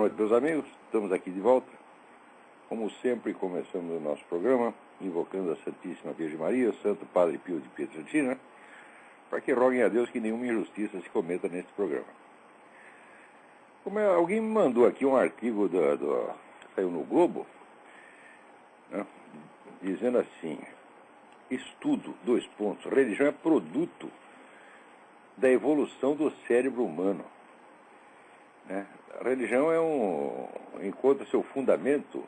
noite, meus amigos. Estamos aqui de volta. Como sempre, começamos o nosso programa, invocando a Santíssima Virgem Maria, o Santo Padre Pio de Pietrelcina, para que roguem a Deus que nenhuma injustiça se cometa neste programa. Alguém me mandou aqui um artigo que saiu no Globo, né, dizendo assim: estudo, religião é produto da evolução do cérebro humano. Né? A religião encontra seu fundamento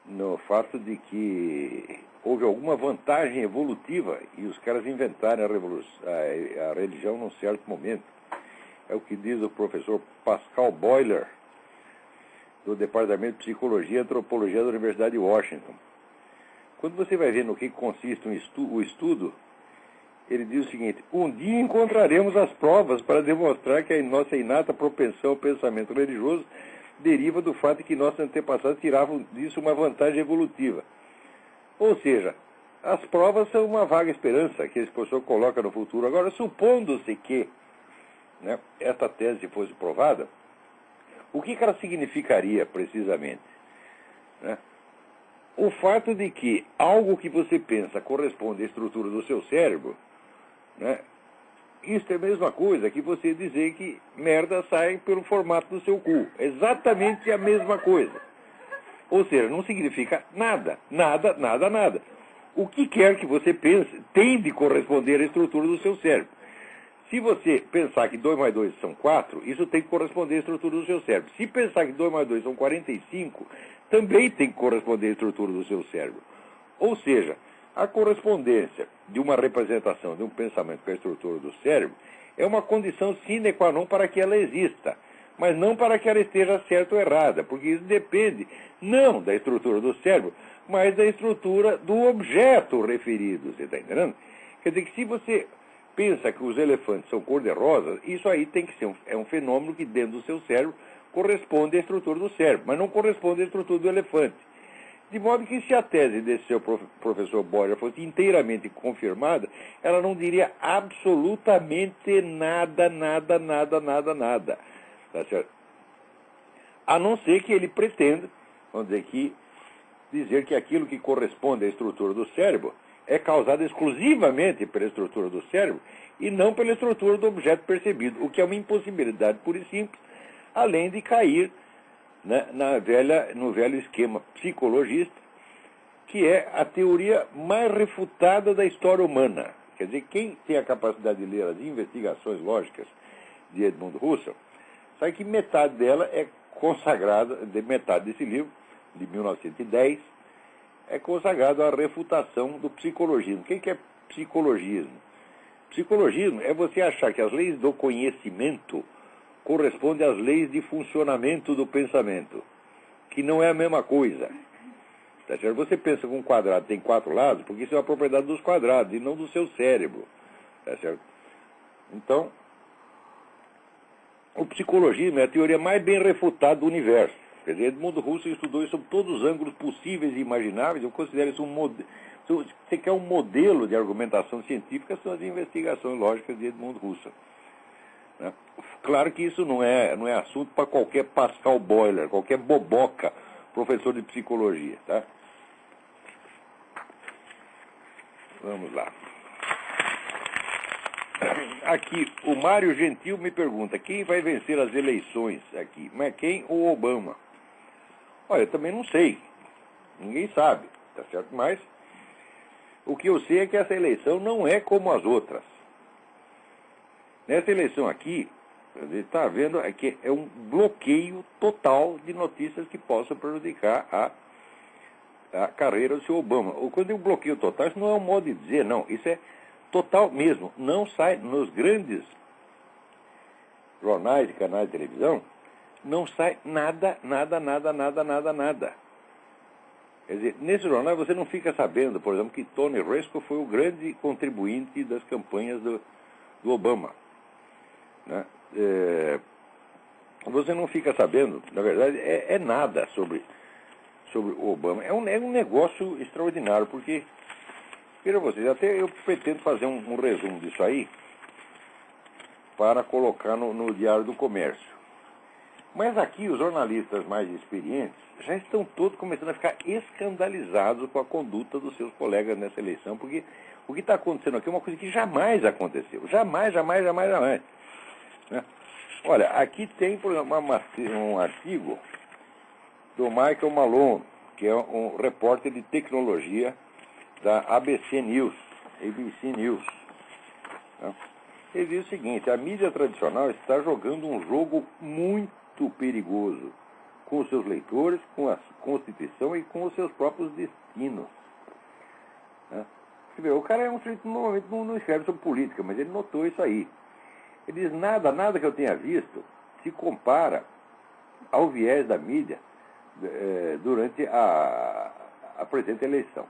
no fato de que houve alguma vantagem evolutiva e os caras inventaram a religião num certo momento. É o que diz o professor Pascal Boiler, do Departamento de Psicologia e Antropologia da Universidade de Washington. Quando você vai ver no que consiste o estudo, ele diz o seguinte: um dia encontraremos as provas para demonstrar que a nossa inata propensão ao pensamento religioso deriva do fato de que nossos antepassados tiravam disso uma vantagem evolutiva. Ou seja, as provas são uma vaga esperança que esse professor coloca no futuro. Agora, supondo-se que, né, esta tese fosse provada, o que ela significaria precisamente? Né? O fato de que algo que você pensa corresponde à estrutura do seu cérebro, né? Isso é a mesma coisa que você dizer que merda sai pelo formato do seu cu. Exatamente a mesma coisa. Ou seja, não significa nada. O que quer que você pense tem de corresponder à estrutura do seu cérebro. Se você pensar que 2 mais 2 são 4, isso tem que corresponder à estrutura do seu cérebro. Se pensar que 2 mais 2 são 45, também tem que corresponder à estrutura do seu cérebro. Ou seja, a correspondência de uma representação de um pensamento com a estrutura do cérebro é uma condição sine qua non para que ela exista, mas não para que ela esteja certa ou errada, porque isso depende não da estrutura do cérebro, mas da estrutura do objeto referido, você está entendendo? Quer dizer que se você pensa que os elefantes são cor-de-rosa, isso aí tem que ser um fenômeno que dentro do seu cérebro corresponde à estrutura do cérebro, mas não corresponde à estrutura do elefante. De modo que se a tese desse seu professor Boyer fosse inteiramente confirmada, ela não diria absolutamente nada. Tá certo? A não ser que ele pretenda, vamos dizer que aquilo que corresponde à estrutura do cérebro é causado exclusivamente pela estrutura do cérebro e não pela estrutura do objeto percebido, o que é uma impossibilidade pura e simples, além de cair, né, no velho esquema psicologista, que é a teoria mais refutada da história humana. Quer dizer, quem tem a capacidade de ler as investigações lógicas de Edmund Husserl, sabe que metade dela é consagrada, metade desse livro, de 1910, é consagrado à refutação do psicologismo. O que é psicologismo? Psicologismo é você achar que as leis do conhecimento correspondem às leis de funcionamento do pensamento, que não é a mesma coisa. Tá certo? Você pensa que um quadrado tem 4 lados, porque isso é uma propriedade dos quadrados e não do seu cérebro. Tá certo? Então, o psicologismo é a teoria mais bem refutada do universo. Quer dizer, Edmund Husserl estudou isso sob todos os ângulos possíveis e imagináveis. Eu considero isso um modelo. Se você quer um modelo de argumentação científica, são as investigações lógicas de Edmund Husserl. Né? Claro que isso não é assunto para qualquer Pascal Boiler, qualquer boboca, professor de psicologia. Tá? Vamos lá. Aqui, o Mário Gentil me pergunta: quem vai vencer as eleições aqui? McCain ou Obama? Olha, eu também não sei. Ninguém sabe, tá certo? Mas o que eu sei é que essa eleição não é como as outras. Nessa eleição aqui, está havendo aqui um bloqueio total de notícias que possam prejudicar a carreira do senhor Obama. Quando eu digo bloqueio total, isso não é um modo de dizer, não. Isso é total mesmo. Não sai nos grandes jornais e canais de televisão, não sai nada. Quer dizer, nesse jornal você não fica sabendo, por exemplo, que Tony Resco foi o grande contribuinte das campanhas do Obama. Né? Você não fica sabendo, na verdade, é nada sobre o Obama. É um negócio extraordinário, porque, veja vocês, até eu pretendo fazer um resumo disso aí para colocar no Diário do Comércio. Mas aqui os jornalistas mais experientes já estão todos começando a ficar escandalizados com a conduta dos seus colegas nessa eleição, porque o que está acontecendo aqui é uma coisa que jamais aconteceu. Jamais, jamais, jamais, jamais. Né? Olha, aqui tem, por exemplo, um artigo do Michael Malone, que é um repórter de tecnologia da ABC News. Né? Ele diz o seguinte: a mídia tradicional está jogando um jogo muito perigoso com os seus leitores, com a Constituição e com os seus próprios destinos. Né? O cara é um sujeito que normalmente não escreve sobre política, mas ele notou isso aí. Ele diz: nada que eu tenha visto se compara ao viés da mídia durante a presente eleição.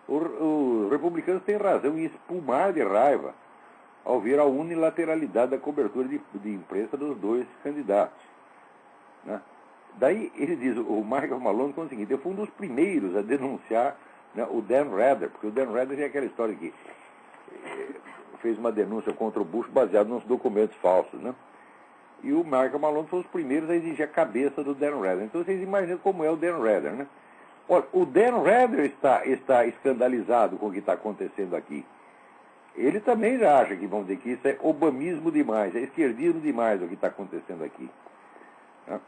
Os republicanos têm razão em espumar de raiva ao ver a unilateralidade da cobertura de imprensa dos dois candidatos. Né? Daí ele diz, o Michael Malone, que é o seguinte: eu fui um dos primeiros a denunciar, né, o Dan Rather, porque o Dan Rather é aquela história que fez uma denúncia contra o Bush baseado nos documentos falsos, né? E o Michael Malone foi os primeiros a exigir a cabeça do Dan Rather. Então vocês imaginam como é o Dan Rather, né? Olha, o Dan Rather está escandalizado com o que está acontecendo aqui. Ele também já acha que, vamos dizer, que isso é obamismo demais, é esquerdismo demais o que está acontecendo aqui. Né?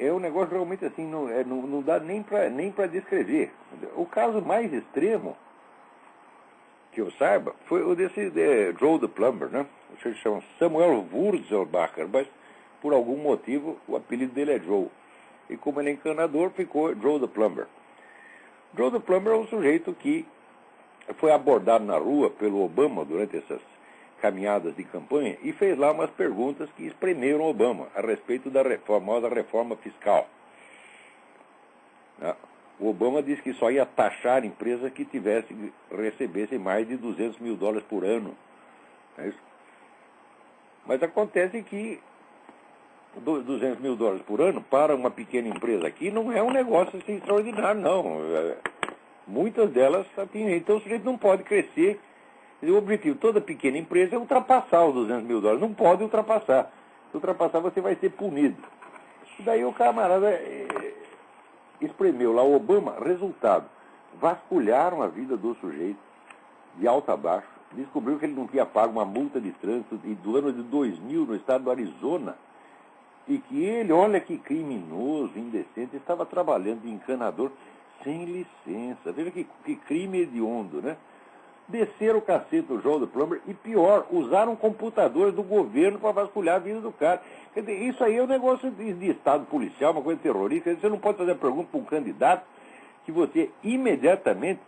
É um negócio realmente assim, não dá nem para descrever. O caso mais extremo, que eu saiba, foi o desse Joe the Plumber, né? Ele se chama Samuel Wurzelbacher, mas por algum motivo o apelido dele é Joe. E como ele é encanador, ficou Joe the Plumber. Joe the Plumber é um sujeito que foi abordado na rua pelo Obama durante essas caminhadas de campanha e fez lá umas perguntas que espremeram o Obama a respeito da famosa reforma fiscal. O Obama disse que só ia taxar empresas que recebessem mais de $200 mil por ano. É isso? Mas acontece que $200 mil por ano para uma pequena empresa aqui não é um negócio assim extraordinário, não. Muitas delas atingem. Então o sujeito não pode crescer. O objetivo de toda pequena empresa é ultrapassar os $200 mil. Não pode ultrapassar. Se ultrapassar, você vai ser punido. E daí o camarada espremeu lá o Obama. Resultado: vasculharam a vida do sujeito de alto a baixo. Descobriu que ele não tinha pago uma multa de trânsito do ano de 2000 no estado do Arizona. E que ele, olha que criminoso, indecente, estava trabalhando de encanador sem licença. Veja que crime hediondo, né? Desceram o cacete do Joe the Plumber e, pior, usaram computadores do governo para vasculhar a vida do cara. Quer dizer, isso aí é um negócio de estado policial, uma coisa terrorista. Você não pode fazer a pergunta para um candidato que você imediatamente,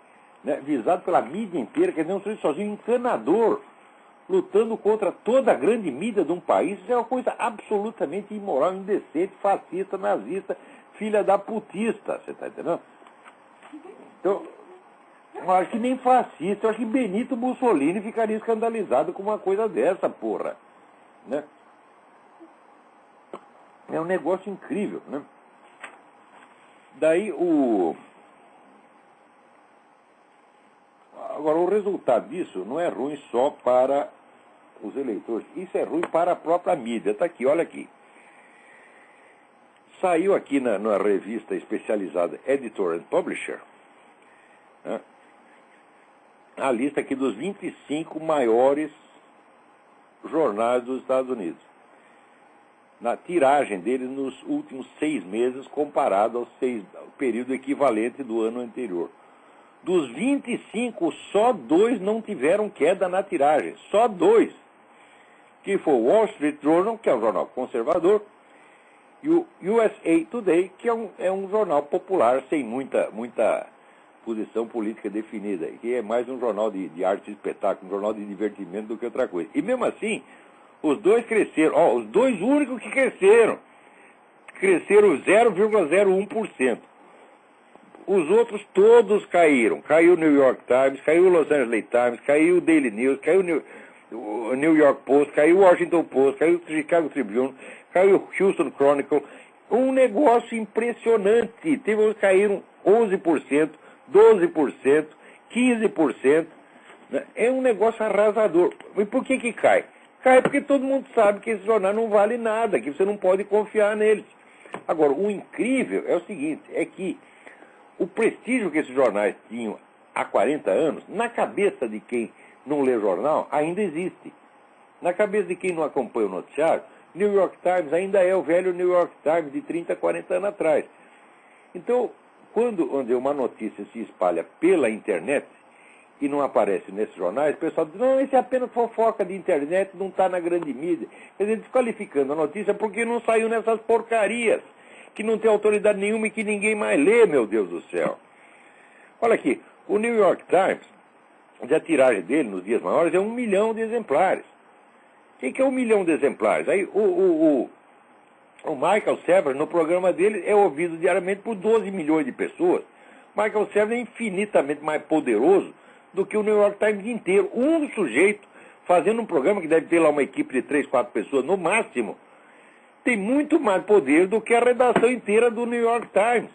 né, visado pela mídia inteira, quer dizer, um sujeito sozinho, encanador, lutando contra toda a grande mídia de um país. Isso é uma coisa absolutamente imoral, indecente, fascista, nazista, filha da putista, você está entendendo? Então, eu acho que nem fascista, eu acho que Benito Mussolini ficaria escandalizado com uma coisa dessa, porra. Né? É um negócio incrível, né? Daí Agora, o resultado disso não é ruim só para os eleitores, isso é ruim para a própria mídia. Está aqui, olha aqui. Saiu aqui na revista especializada Editor and Publisher, né, a lista aqui dos 25 maiores jornais dos Estados Unidos. Na tiragem deles nos últimos 6 meses, comparado ao período equivalente do ano anterior. Dos 25, só 2 não tiveram queda na tiragem. Só 2. Que foi o Wall Street Journal, que é um jornal conservador, e o USA Today, que é um jornal popular, sem muita posição política definida, que é mais um jornal de arte e espetáculo, um jornal de divertimento do que outra coisa. E mesmo assim, os 2 cresceram. Os 2 únicos que cresceram 0,01%. Os outros todos caíram. Caiu o New York Times, caiu o Los Angeles Times, caiu o Daily News, caiu o New York Post, caiu o Washington Post, caiu o Chicago Tribune, caiu o Houston Chronicle. Um negócio impressionante. Teve uns que caíram 11%, 12%, 15%. Né? É um negócio arrasador. E por que cai? Cai porque todo mundo sabe que esse jornal não vale nada, que você não pode confiar neles. Agora, o incrível é o seguinte, é que o prestígio que esses jornais tinham há 40 anos, na cabeça de quem não lê jornal, ainda existe. Na cabeça de quem não acompanha o noticiário, New York Times ainda é o velho New York Times de 30, 40 anos atrás. Então, quando uma notícia se espalha pela internet e não aparece nesses jornais, o pessoal diz, não, isso é apenas fofoca de internet, não está na grande mídia. Quer dizer, desqualificando a notícia porque não saiu nessas porcarias, que não tem autoridade nenhuma e que ninguém mais lê, meu Deus do céu. Olha aqui, o New York Times, a tiragem dele nos dias maiores é 1 milhão de exemplares. O que é 1 milhão de exemplares? Aí o Michael Sever, no programa dele, é ouvido diariamente por 12 milhões de pessoas. Michael Sever é infinitamente mais poderoso do que o New York Times inteiro. Um sujeito fazendo um programa que deve ter lá uma equipe de 3, 4 pessoas no máximo, tem muito mais poder do que a redação inteira do New York Times.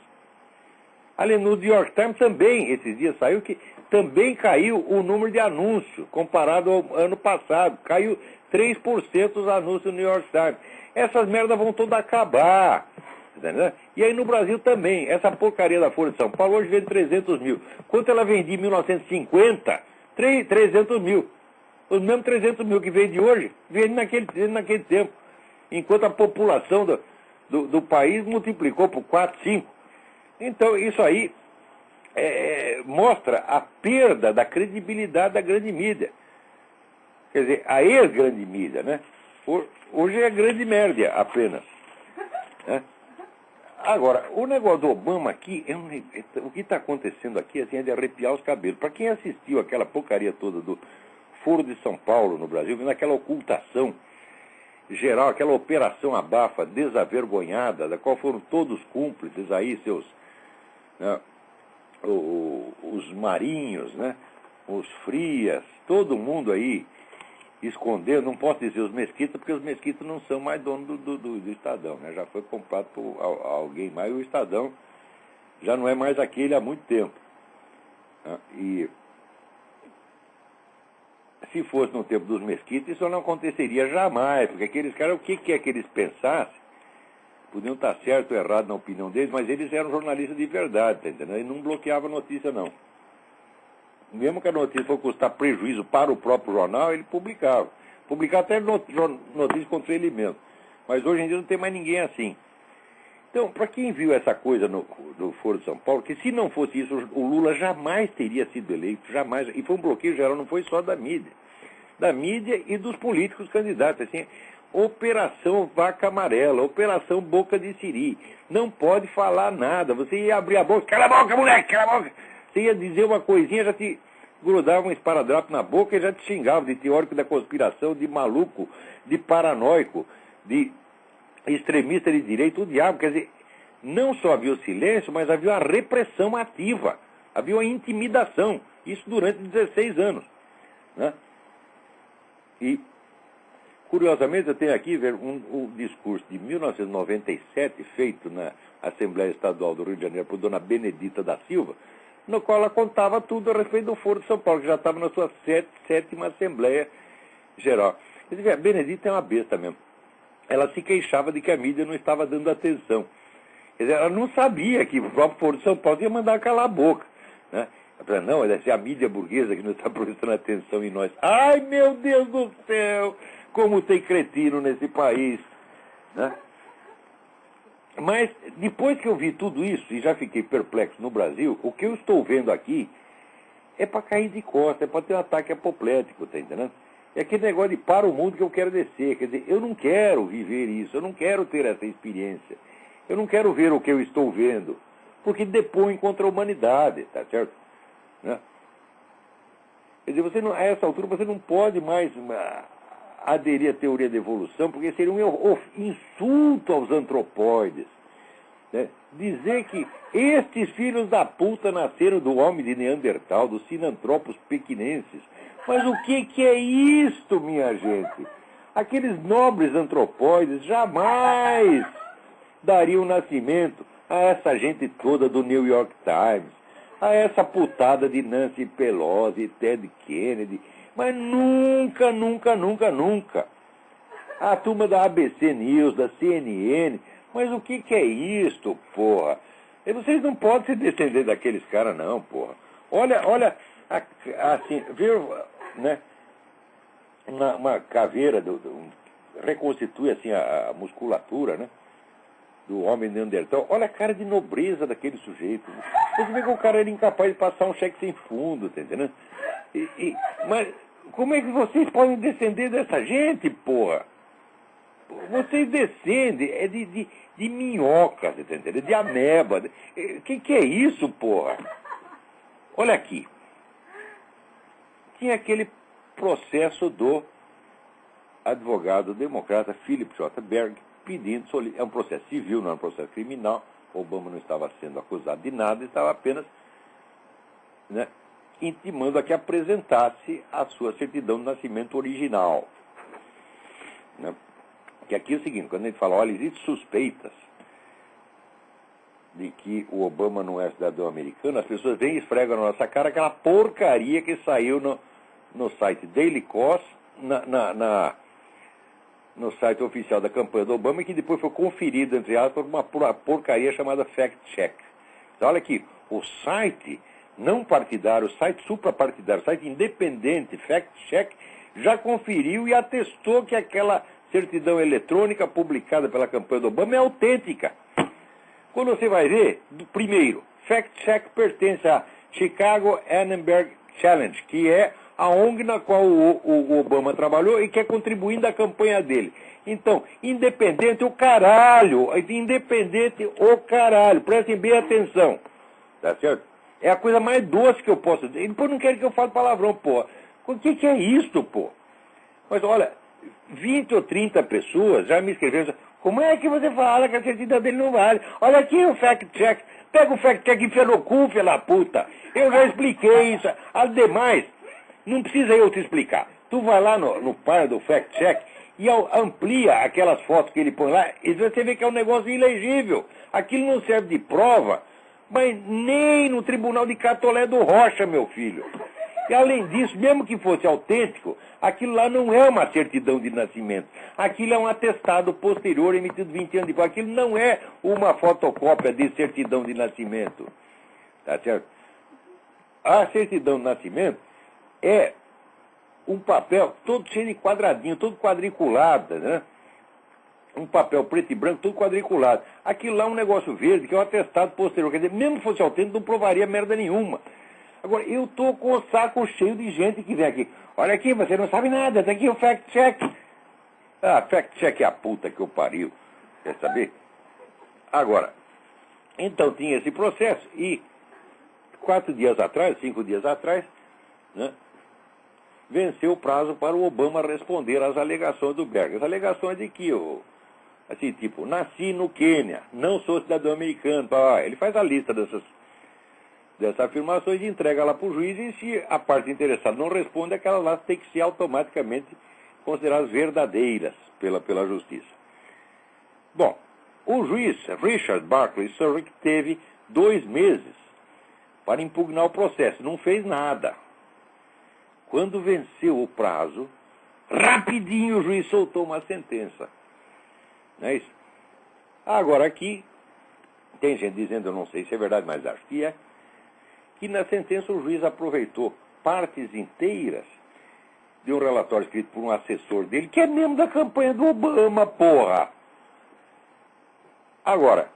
Além do New York Times também, esses dias saiu que também caiu o número de anúncios comparado ao ano passado. Caiu 3% os anúncios do New York Times. Essas merdas vão todas acabar. Entendeu? E aí no Brasil também. Essa porcaria da Folha de São Paulo hoje vende 300 mil. Quanto ela vendia em 1950? 300 mil. Os mesmos 300 mil que vende hoje, vende naquele tempo. Enquanto a população do país multiplicou por 4, 5. Então isso aí mostra a perda da credibilidade da grande mídia. Quer dizer, a ex-grande mídia, né? Hoje é grande média apenas. Né? Agora, o negócio do Obama aqui, o que está acontecendo aqui assim, é de arrepiar os cabelos. Para quem assistiu aquela porcaria toda do Foro de São Paulo no Brasil, naquela ocultação geral, aquela operação abafa desavergonhada, da qual foram todos cúmplices aí, seus... Né, os marinhos, né, os frias, todo mundo aí escondendo, não posso dizer os mesquitas, porque os mesquitas não são mais donos do Estadão, né, já foi comprado por alguém mais, e o Estadão já não é mais aquele há muito tempo. Né, e se fosse no tempo dos mesquitas, isso não aconteceria jamais, porque aqueles caras, o que é que eles pensassem? Podiam estar certo ou errado na opinião deles, mas eles eram jornalistas de verdade, tá entendendo? E não bloqueavam a notícia, não. Mesmo que a notícia fosse custar prejuízo para o próprio jornal, ele publicava. Publicava até notícias contra ele mesmo. Mas hoje em dia não tem mais ninguém assim. Então, para quem viu essa coisa no Foro de São Paulo, que se não fosse isso, o Lula jamais teria sido eleito, jamais. E foi um bloqueio geral, não foi só da mídia. Da mídia e dos políticos candidatos, assim... Operação Vaca Amarela, Operação Boca de Siri. Não pode falar nada. Você ia abrir a boca, cala a boca, moleque, cala a boca. Você ia dizer uma coisinha, já te grudava um esparadrapo na boca e já te xingava de teórico da conspiração, de maluco, de paranoico, de extremista de direita, o diabo. Quer dizer, não só havia o silêncio, mas havia a repressão ativa. Havia a intimidação. Isso durante 16 anos. Né? E... curiosamente, eu tenho aqui um discurso de 1997, feito na Assembleia Estadual do Rio de Janeiro por dona Benedita da Silva, no qual ela contava tudo a respeito do Foro de São Paulo, que já estava na sua sétima Assembleia Geral. Quer dizer, a Benedita é uma besta mesmo. Ela se queixava de que a mídia não estava dando atenção. Quer dizer, ela não sabia que o próprio Foro de São Paulo ia mandar calar a boca. Né? Ela falou, não, deve ser a mídia burguesa que não está prestando atenção em nós. Ai, meu Deus do céu! Como tem cretino nesse país, né? Mas, depois que eu vi tudo isso, e já fiquei perplexo no Brasil, o que eu estou vendo aqui é para cair de costas, é para ter um ataque apoplético, tá entendendo? É aquele negócio de para o mundo que eu quero descer, quer dizer, eu não quero viver isso, eu não quero ter essa experiência, eu não quero ver o que eu estou vendo, porque depõe contra a humanidade, tá certo? Né? Quer dizer, você não, a essa altura você não pode mais... aderir à teoria da evolução, porque seria um insulto aos antropóides. Né? Dizer que estes filhos da puta nasceram do homem de Neandertal, dos sinantropos pequinenses. Mas o que é isto, minha gente? Aqueles nobres antropóides jamais dariam nascimento a essa gente toda do New York Times, a essa putada de Nancy Pelosi, Ted Kennedy, mas nunca, nunca, nunca, nunca. A turma da ABC News, da CNN, mas o que é isto, porra? E vocês não podem se descender daqueles caras, não, porra. Olha, assim, viu, né? Uma caveira reconstitui assim a musculatura, né? Do homem neandertal. Olha a cara de nobreza daquele sujeito. Você vê que o cara era incapaz de passar um cheque sem fundo, tá entendendo? Mas como é que vocês podem descender dessa gente, porra? Vocês descendem de minhoca, tá entendendo? De ameba. Que é isso, porra? Olha aqui. Tinha aquele processo do advogado democrata Philip J. Berg pedindo, é um processo civil, não é um processo criminal. Obama não estava sendo acusado de nada, estava apenas, né, intimando a que apresentasse a sua certidão de nascimento original. Né? Que aqui é o seguinte, quando a gente fala, olha, existem suspeitas de que o Obama não é cidadão americano, as pessoas vêm e esfregam na nossa cara aquela porcaria que saiu no site Daily Kos, no site oficial da campanha do Obama, e que depois foi conferido, entre aspas, por uma porcaria chamada Fact Check. Então, olha aqui, o site não partidário, o site suprapartidário, o site independente, Fact Check, já conferiu e atestou que aquela certidão eletrônica publicada pela campanha do Obama é autêntica. Quando você vai ver, primeiro, Fact Check pertence a Chicago Annenberg Challenge, que é a ONG na qual o Obama trabalhou e que é contribuindo à campanha dele. Então, independente o caralho, prestem bem atenção, tá certo? É a coisa mais doce que eu posso dizer. E depois não querem que eu fale palavrão, pô. O que é isto, pô? Mas olha, 20 ou 30 pessoas já me escreveram, como é que você fala que a certidão dele não vale? Olha aqui o fact check, pega o fact check e enfia no cu, filha da puta. Eu já expliquei isso. Ademais, não precisa eu te explicar. Tu vai lá no par do fact check e amplia aquelas fotos que ele põe lá e você vê que é um negócio ilegível. Aquilo não serve de prova, mas nem no tribunal de Catolé do Rocha, meu filho. E além disso, mesmo que fosse autêntico, aquilo lá não é uma certidão de nascimento. Aquilo é um atestado posterior emitido 20 anos depois. Aquilo não é uma fotocópia de certidão de nascimento. Tá certo? A certidão de nascimento é um papel todo cheio de quadradinho, todo quadriculado, né? Um papel preto e branco, todo quadriculado. Aquilo lá é um negócio verde, que é um atestado posterior. Quer dizer, mesmo que fosse autêntico, não provaria merda nenhuma. Agora, eu estou com o saco cheio de gente que vem aqui. Olha aqui, você não sabe nada, tá aqui o fact check. Ah, fact check é a puta que eu pariu. Quer saber? Agora, então tinha esse processo e 5 dias atrás, né, venceu o prazo para o Obama responder às alegações do Berg. As alegações de que, assim, tipo, nasci no Quênia, não sou cidadão americano. Ele faz a lista dessas afirmações e entrega lá para o juiz, e se a parte interessada não responde, aquelas lá têm que ser automaticamente consideradas verdadeiras pela justiça. Bom, o juiz Richard Barkley Surrick teve 2 meses para impugnar o processo, não fez nada. Quando venceu o prazo, rapidinho o juiz soltou uma sentença. Não é isso? Agora aqui, tem gente dizendo, eu não sei se é verdade, mas acho que é, que na sentença o juiz aproveitou partes inteiras de um relatório escrito por um assessor dele, que é membro da campanha do Obama, porra! Agora,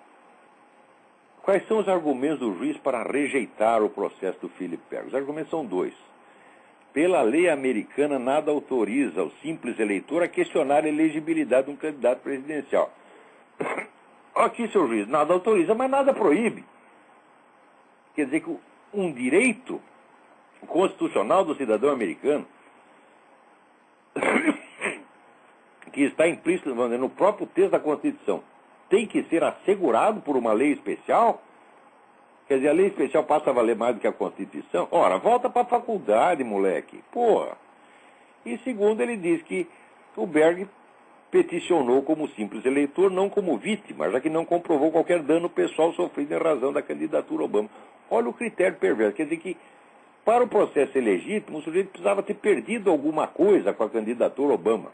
quais são os argumentos do juiz para rejeitar o processo do Philip Berg? Os argumentos são 2. Pela lei americana, nada autoriza o simples eleitor a questionar a elegibilidade de um candidato presidencial. Aqui, seu juiz, nada autoriza, mas nada proíbe. Quer dizer que um direito constitucional do cidadão americano, que está implícito no próprio texto da Constituição, tem que ser assegurado por uma lei especial? Quer dizer, a lei especial passa a valer mais do que a Constituição? Ora, volta para a faculdade, moleque. Porra. E segundo, ele diz que o Berg peticionou como simples eleitor, não como vítima, já que não comprovou qualquer dano pessoal sofrido em razão da candidatura Obama. Olha o critério perverso. Quer dizer que, para o processo ser legítimo, o sujeito precisava ter perdido alguma coisa com a candidatura Obama.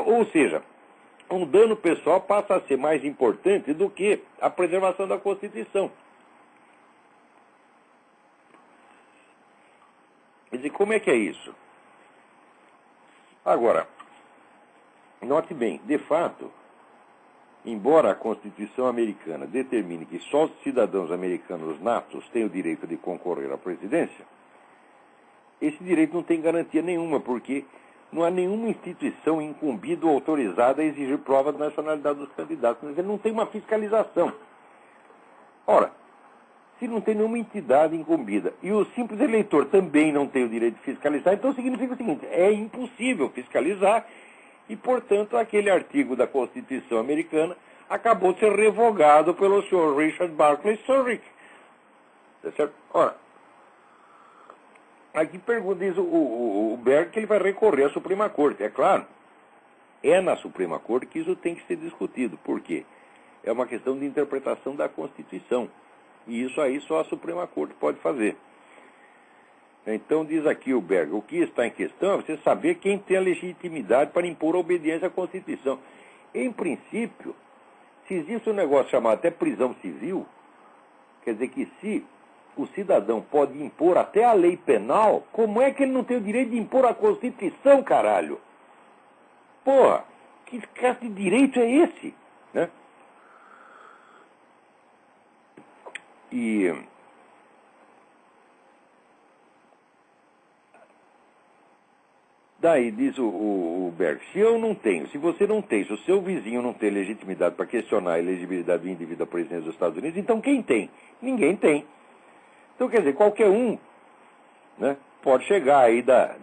Ou seja, um dano pessoal passa a ser mais importante do que a preservação da Constituição. Quer dizer, como é que é isso? Agora, note bem, de fato, embora a Constituição americana determine que só os cidadãos americanos natos têm o direito de concorrer à presidência, esse direito não tem garantia nenhuma, porque não há nenhuma instituição incumbida ou autorizada a exigir prova da nacionalidade dos candidatos. Ele não tem uma fiscalização. Ora, se não tem nenhuma entidade incumbida e o simples eleitor também não tem o direito de fiscalizar, então significa o seguinte: é impossível fiscalizar e, portanto, aquele artigo da Constituição americana acabou de ser revogado pelo senhor Richard Barclay Surrick. Tá certo? Ora, aqui pergunta, diz o Berg que ele vai recorrer à Suprema Corte. É claro, é na Suprema Corte que isso tem que ser discutido. Por quê? É uma questão de interpretação da Constituição. E isso aí só a Suprema Corte pode fazer. Então, diz aqui o Berg, o que está em questão é você saber quem tem a legitimidade para impor a obediência à Constituição. Em princípio, se existe um negócio chamado até prisão civil, quer dizer que se o cidadão pode impor até a lei penal, como é que ele não tem o direito de impor a Constituição, caralho? Porra, que caso de direito é esse? Né? E daí diz o Berg, se eu não tenho, se você não tem, se o seu vizinho não tem legitimidade para questionar a elegibilidade do indivíduo à presidência dos Estados Unidos, então quem tem? Ninguém tem. Então, quer dizer, qualquer um, né, pode chegar aí da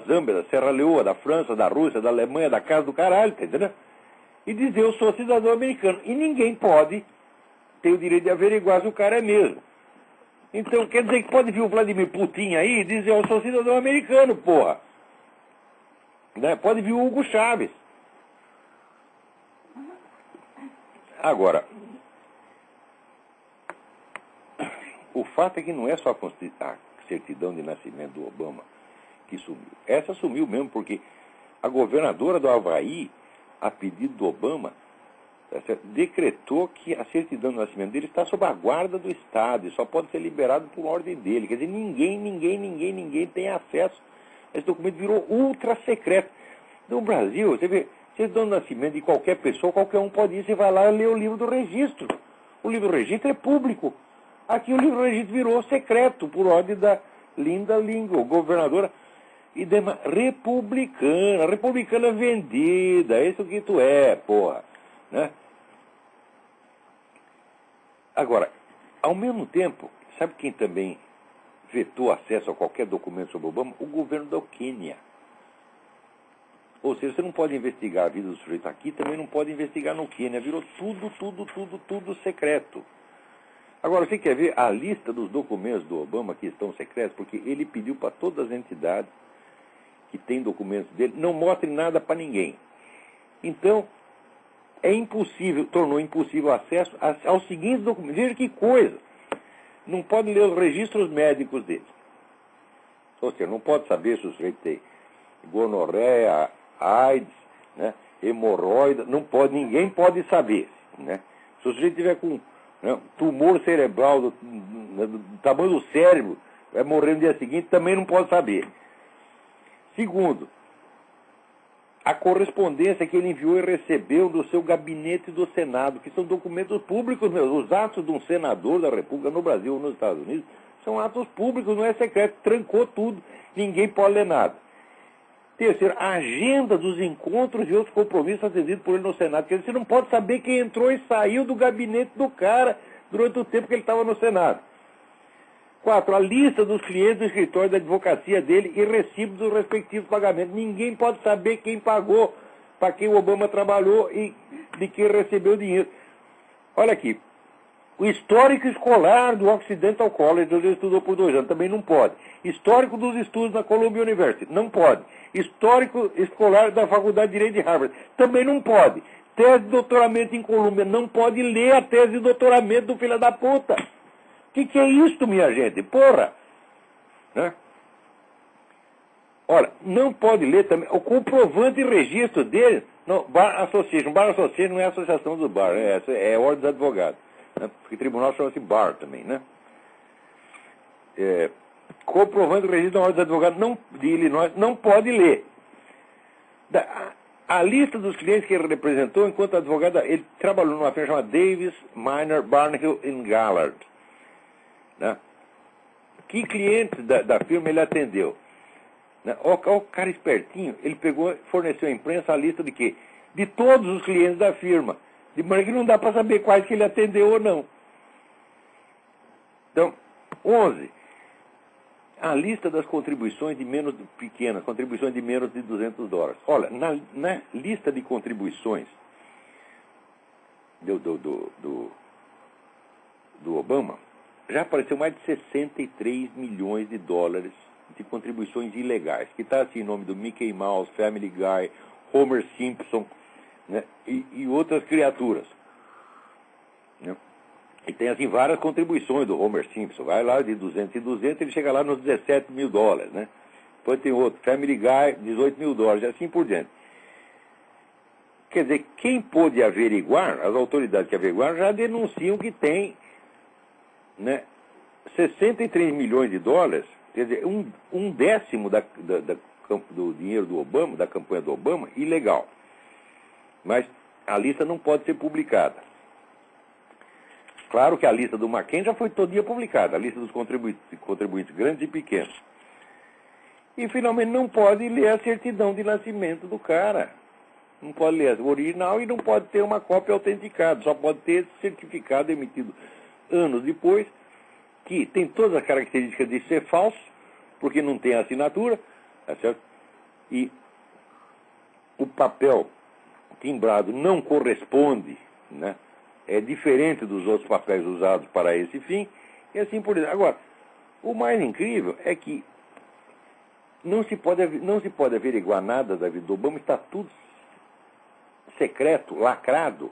Zâmbia, da Serra Leoa, da França, da Rússia, da Alemanha, da casa do caralho, tá entendendo? E dizer eu sou cidadão americano. E ninguém pode ter o direito de averiguar se o cara é mesmo. Então, quer dizer que pode vir o Vladimir Putin aí e dizer eu sou cidadão americano, porra. Né? Pode vir o Hugo Chávez. Agora, o fato é que não é só a certidão de nascimento do Obama que sumiu. Essa sumiu mesmo porque a governadora do Havaí, a pedido do Obama, decretou que a certidão de nascimento dele está sob a guarda do Estado e só pode ser liberado por ordem dele. Quer dizer, ninguém tem acesso. Esse documento virou ultra secreto. No Brasil, você vê, certidão de nascimento de qualquer pessoa, qualquer um pode ir, você vai lá e lê o livro do registro. O livro do registro é público. Aqui o livro do registro virou secreto, por ordem da Linda Lingle, governadora e republicana vendida, é isso que tu é, porra, né? Agora, ao mesmo tempo, sabe quem também vetou acesso a qualquer documento sobre Obama? O governo da Quênia. Ou seja, você não pode investigar a vida do sujeito aqui, também não pode investigar no Quênia. Virou tudo secreto. Agora, você quer ver a lista dos documentos do Obama que estão secretos? Porque ele pediu para todas as entidades que têm documentos dele, não mostrem nada para ninguém. Então, é impossível, tornou impossível o acesso aos seguintes documentos. Veja que coisa. Não pode ler os registros médicos dele. Ou seja, não pode saber se o sujeito tem gonorreia, AIDS, né, hemorroida, não pode, ninguém pode saber. Né? Se o sujeito tiver com tumor cerebral do tamanho do cérebro, vai morrer no dia seguinte, também não pode saber. Segundo, a correspondência que ele enviou e recebeu do seu gabinete do Senado, que são documentos públicos, os atos de um senador da República no Brasil ou nos Estados Unidos, são atos públicos, não é secreto, trancou tudo, ninguém pode ler nada. Terceiro, a agenda dos encontros e outros compromissos atendidos por ele no Senado. Quer dizer, você não pode saber quem entrou e saiu do gabinete do cara durante o tempo que ele estava no Senado. 4, a lista dos clientes do escritório da advocacia dele e recibos dos respectivos pagamentos. Ninguém pode saber quem pagou, para quem o Obama trabalhou e de quem recebeu dinheiro. Olha aqui, o histórico escolar do Occidental College, onde ele estudou por 2 anos, também não pode. Histórico dos estudos na Columbia University, não pode. Histórico escolar da Faculdade de Direito de Harvard, também não pode. Tese de doutoramento em Columbia, não pode ler a tese de doutoramento do filho da puta. Que é isso, minha gente? Porra! Né? Olha, não pode ler também. O comprovante e registro dele. Não, Bar Association. Bar Association não é a associação do bar, é a ordem dos advogados. Né? Porque tribunal chama-se bar também, né? Comprovante e registro da ordem dos advogados de Illinois não pode ler. A lista dos clientes que ele representou enquanto advogado, ele trabalhou numa firma chamada Davis, Minor, Barnhill & Gallard. Né? Que clientes da firma ele atendeu? Né? O cara espertinho, ele forneceu à imprensa a lista de quê? De todos os clientes da firma. De maneira que não dá para saber quais que ele atendeu ou não. Então, 11. A lista das contribuições de menos pequenas, contribuições de menos de $200. Olha, na lista de contribuições do Obama, já apareceu mais de 63 milhões de dólares de contribuições ilegais, que está assim em nome do Mickey Mouse, Family Guy, Homer Simpson, né, e outras criaturas. Né? E tem assim várias contribuições do Homer Simpson. Vai lá de 200 e 200, ele chega lá nos 17 mil dólares, né? Depois tem outro, Family Guy, 18 mil dólares, e assim por diante. Quer dizer, quem pôde averiguar, as autoridades que averiguaram já denunciam que tem, né, 63 milhões de dólares, quer dizer, um décimo do dinheiro do Obama, da campanha do Obama, ilegal. Mas a lista não pode ser publicada. Claro que a lista do McCain já foi todo dia publicada, a lista dos contribuintes grandes e pequenos. E, finalmente, não pode ler a certidão de nascimento do cara. Não pode ler o original e não pode ter uma cópia autenticada. Só pode ter certificado emitido anos depois, que tem todas as características de ser falso, porque não tem assinatura, tá certo? E o papel timbrado não corresponde, né? É diferente dos outros papéis usados para esse fim, e assim por diante. Agora, o mais incrível é que não se pode averiguar nada da vida do Obama, está tudo secreto, lacrado.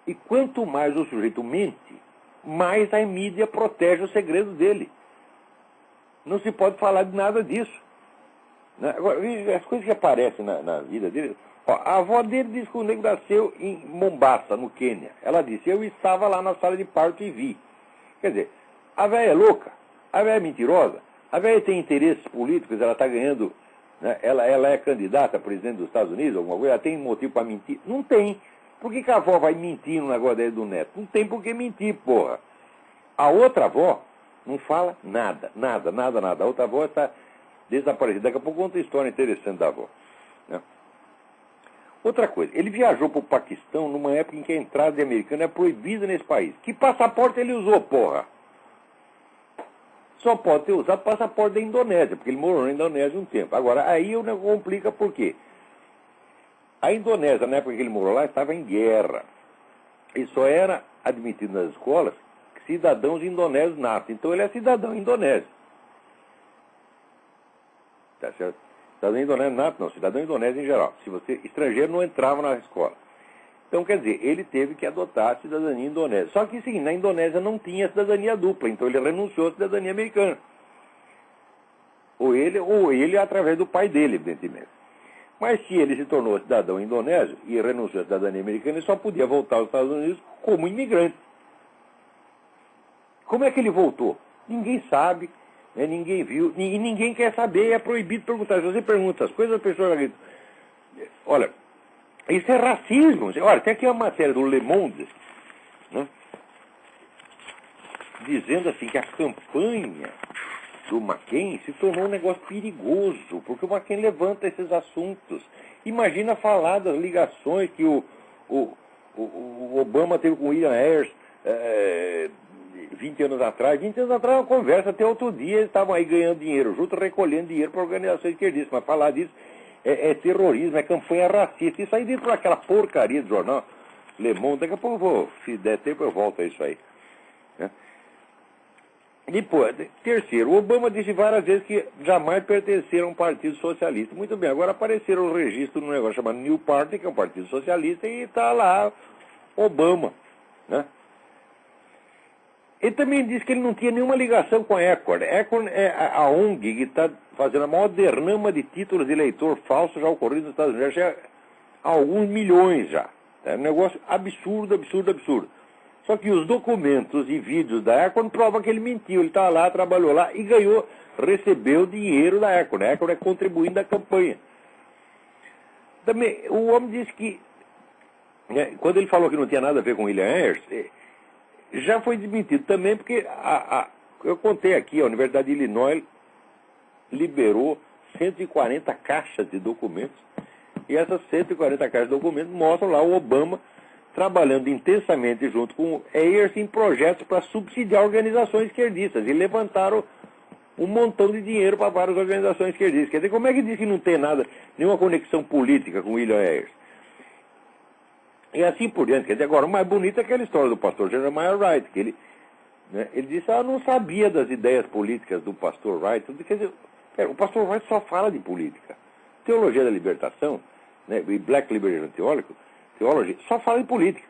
E quanto mais o sujeito mente, mais a mídia protege o segredo dele. Não se pode falar de nada disso. Né? Agora, as coisas que aparecem na vida dele... Ó, a avó dele disse que o negro nasceu em Mombasa, no Quênia. Ela disse, eu estava lá na sala de parto e vi. Quer dizer, a velha é louca, a velha é mentirosa, a velha tem interesses políticos, ela está ganhando, né? Ela é candidata a presidente dos Estados Unidos, alguma coisa, ela tem motivo para mentir? Não tem. Por que a avó vai mentir no negócio dele do neto? Não tem por que mentir, porra. A outra avó não fala nada. A outra avó está desaparecida. Daqui a pouco conta uma história interessante da avó. Né? Outra coisa, ele viajou para o Paquistão numa época em que a entrada de americano é proibida nesse país. Que passaporte ele usou, porra? Só pode ter usado passaporte da Indonésia, porque ele morou na Indonésia um tempo. Agora, aí o negócio complica por quê? A Indonésia, na época que ele morou lá, estava em guerra. E só era admitido nas escolas cidadãos indonésios natos. Então ele é cidadão indonésio. Tá certo? Cidadão indonésio nato, não. Cidadão indonésio em geral. Se você estrangeiro, não entrava na escola. Então, quer dizer, ele teve que adotar a cidadania indonésia. Só que, sim, na Indonésia não tinha cidadania dupla. Então ele renunciou à cidadania americana. Ou ele através do pai dele, evidentemente. Mas se ele se tornou cidadão indonésio e renunciou à cidadania americana, ele só podia voltar aos Estados Unidos como imigrante. Como é que ele voltou? Ninguém sabe, né? Ninguém viu, e ninguém quer saber, é proibido perguntar. Se você pergunta as coisas, a pessoa grita. Olha, isso é racismo. Olha, tem aqui uma matéria do Le Monde, né? Dizendo assim que a campanha do McCain se tornou um negócio perigoso, porque o McCain levanta esses assuntos. Imagina falar das ligações que o Obama teve com o William Ayers 20 anos atrás. 20 anos atrás, uma conversa, até outro dia eles estavam aí ganhando dinheiro junto, recolhendo dinheiro para organizações esquerdistas. Mas falar disso é terrorismo, é campanha racista. Isso aí dentro daquela porcaria do jornal Le Monde. Daqui a pouco se der tempo, eu volto a isso aí. Né? Depois, terceiro, o Obama disse várias vezes que jamais pertenceram a um partido socialista. Muito bem, agora apareceram o registro num negócio chamado New Party, que é um partido socialista, e está lá Obama, né? Ele também disse que ele não tinha nenhuma ligação com a Acorn. Acorn é a ONG que está fazendo a maior derrama de títulos de eleitor falso já ocorrido nos Estados Unidos. Já há alguns milhões já. É um negócio absurdo, absurdo, absurdo. Só que os documentos e vídeos da Acorn provam que ele mentiu. Ele estava lá, trabalhou lá e ganhou, recebeu dinheiro da Acorn. A Acorn é contribuindo da campanha. Também, o homem disse que, quando ele falou que não tinha nada a ver com William Ayers, já foi desmentido também, porque eu contei aqui, a Universidade de Illinois liberou 140 caixas de documentos, e essas 140 caixas de documentos mostram lá o Obama trabalhando intensamente junto com o Ayers em projetos para subsidiar organizações esquerdistas, e levantaram um montão de dinheiro para várias organizações esquerdistas. Quer dizer, como é que diz que não tem nada, nenhuma conexão política com William Ayers? E assim por diante. Quer dizer, agora, o mais bonito é aquela história do pastor Jeremiah Wright, que ele disse, não sabia das ideias políticas do pastor Wright. Quer dizer, o pastor Wright só fala de política. Teologia da libertação, e Black Liberation Theology, só fala de política.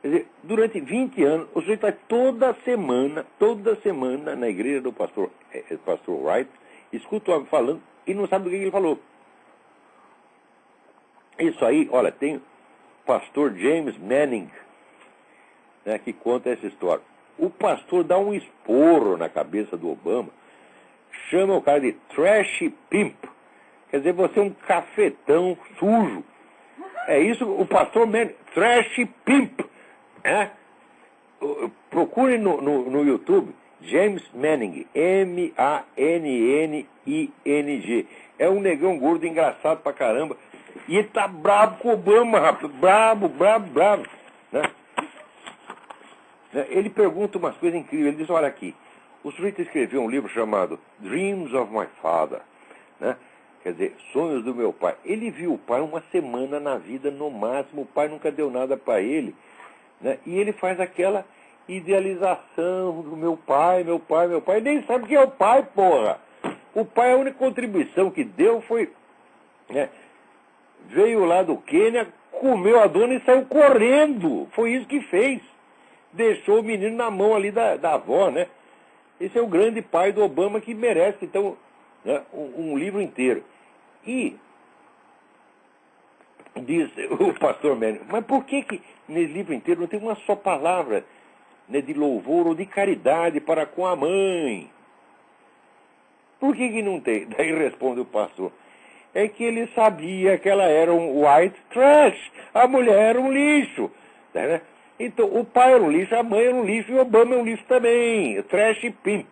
Quer dizer, durante 20 anos, o sujeito vai toda semana na igreja do pastor Wright, escuta o homem falando e não sabe do que ele falou. Isso aí, olha, tem o pastor James Manning, que conta essa história. O pastor dá um esporro na cabeça do Obama, chama o cara de trash pimp. Quer dizer, você é um cafetão sujo. É isso, o pastor Manning, trash pimp. Procure no YouTube James Manning, M-A-N-N-I-N-G. É um negão gordo, engraçado pra caramba. E ele tá bravo com o Obama, rapaz. Bravo. Ele pergunta umas coisas incríveis. Ele diz, olha aqui, o sujeito escreveu um livro chamado Dreams of My Father, quer dizer, Sonhos do Meu Pai. Ele viu o pai uma semana na vida, no máximo. O pai nunca deu nada para ele. E ele faz aquela idealização do meu pai. Ele nem sabe quem é o pai, porra. O pai, a única contribuição que deu foi... veio lá do Quênia, comeu a dona e saiu correndo. Foi isso que fez. Deixou o menino na mão ali da avó, Esse é o grande pai do Obama que merece, então, um livro inteiro. E diz o pastor Manning, mas por que nesse livro inteiro não tem uma só palavra de louvor ou de caridade para com a mãe? Por que não tem? Daí responde o pastor, é que ele sabia que ela era um white trash, a mulher era um lixo. Então, o pai era um lixo, a mãe era um lixo, e o Obama é um lixo também, trash pimp.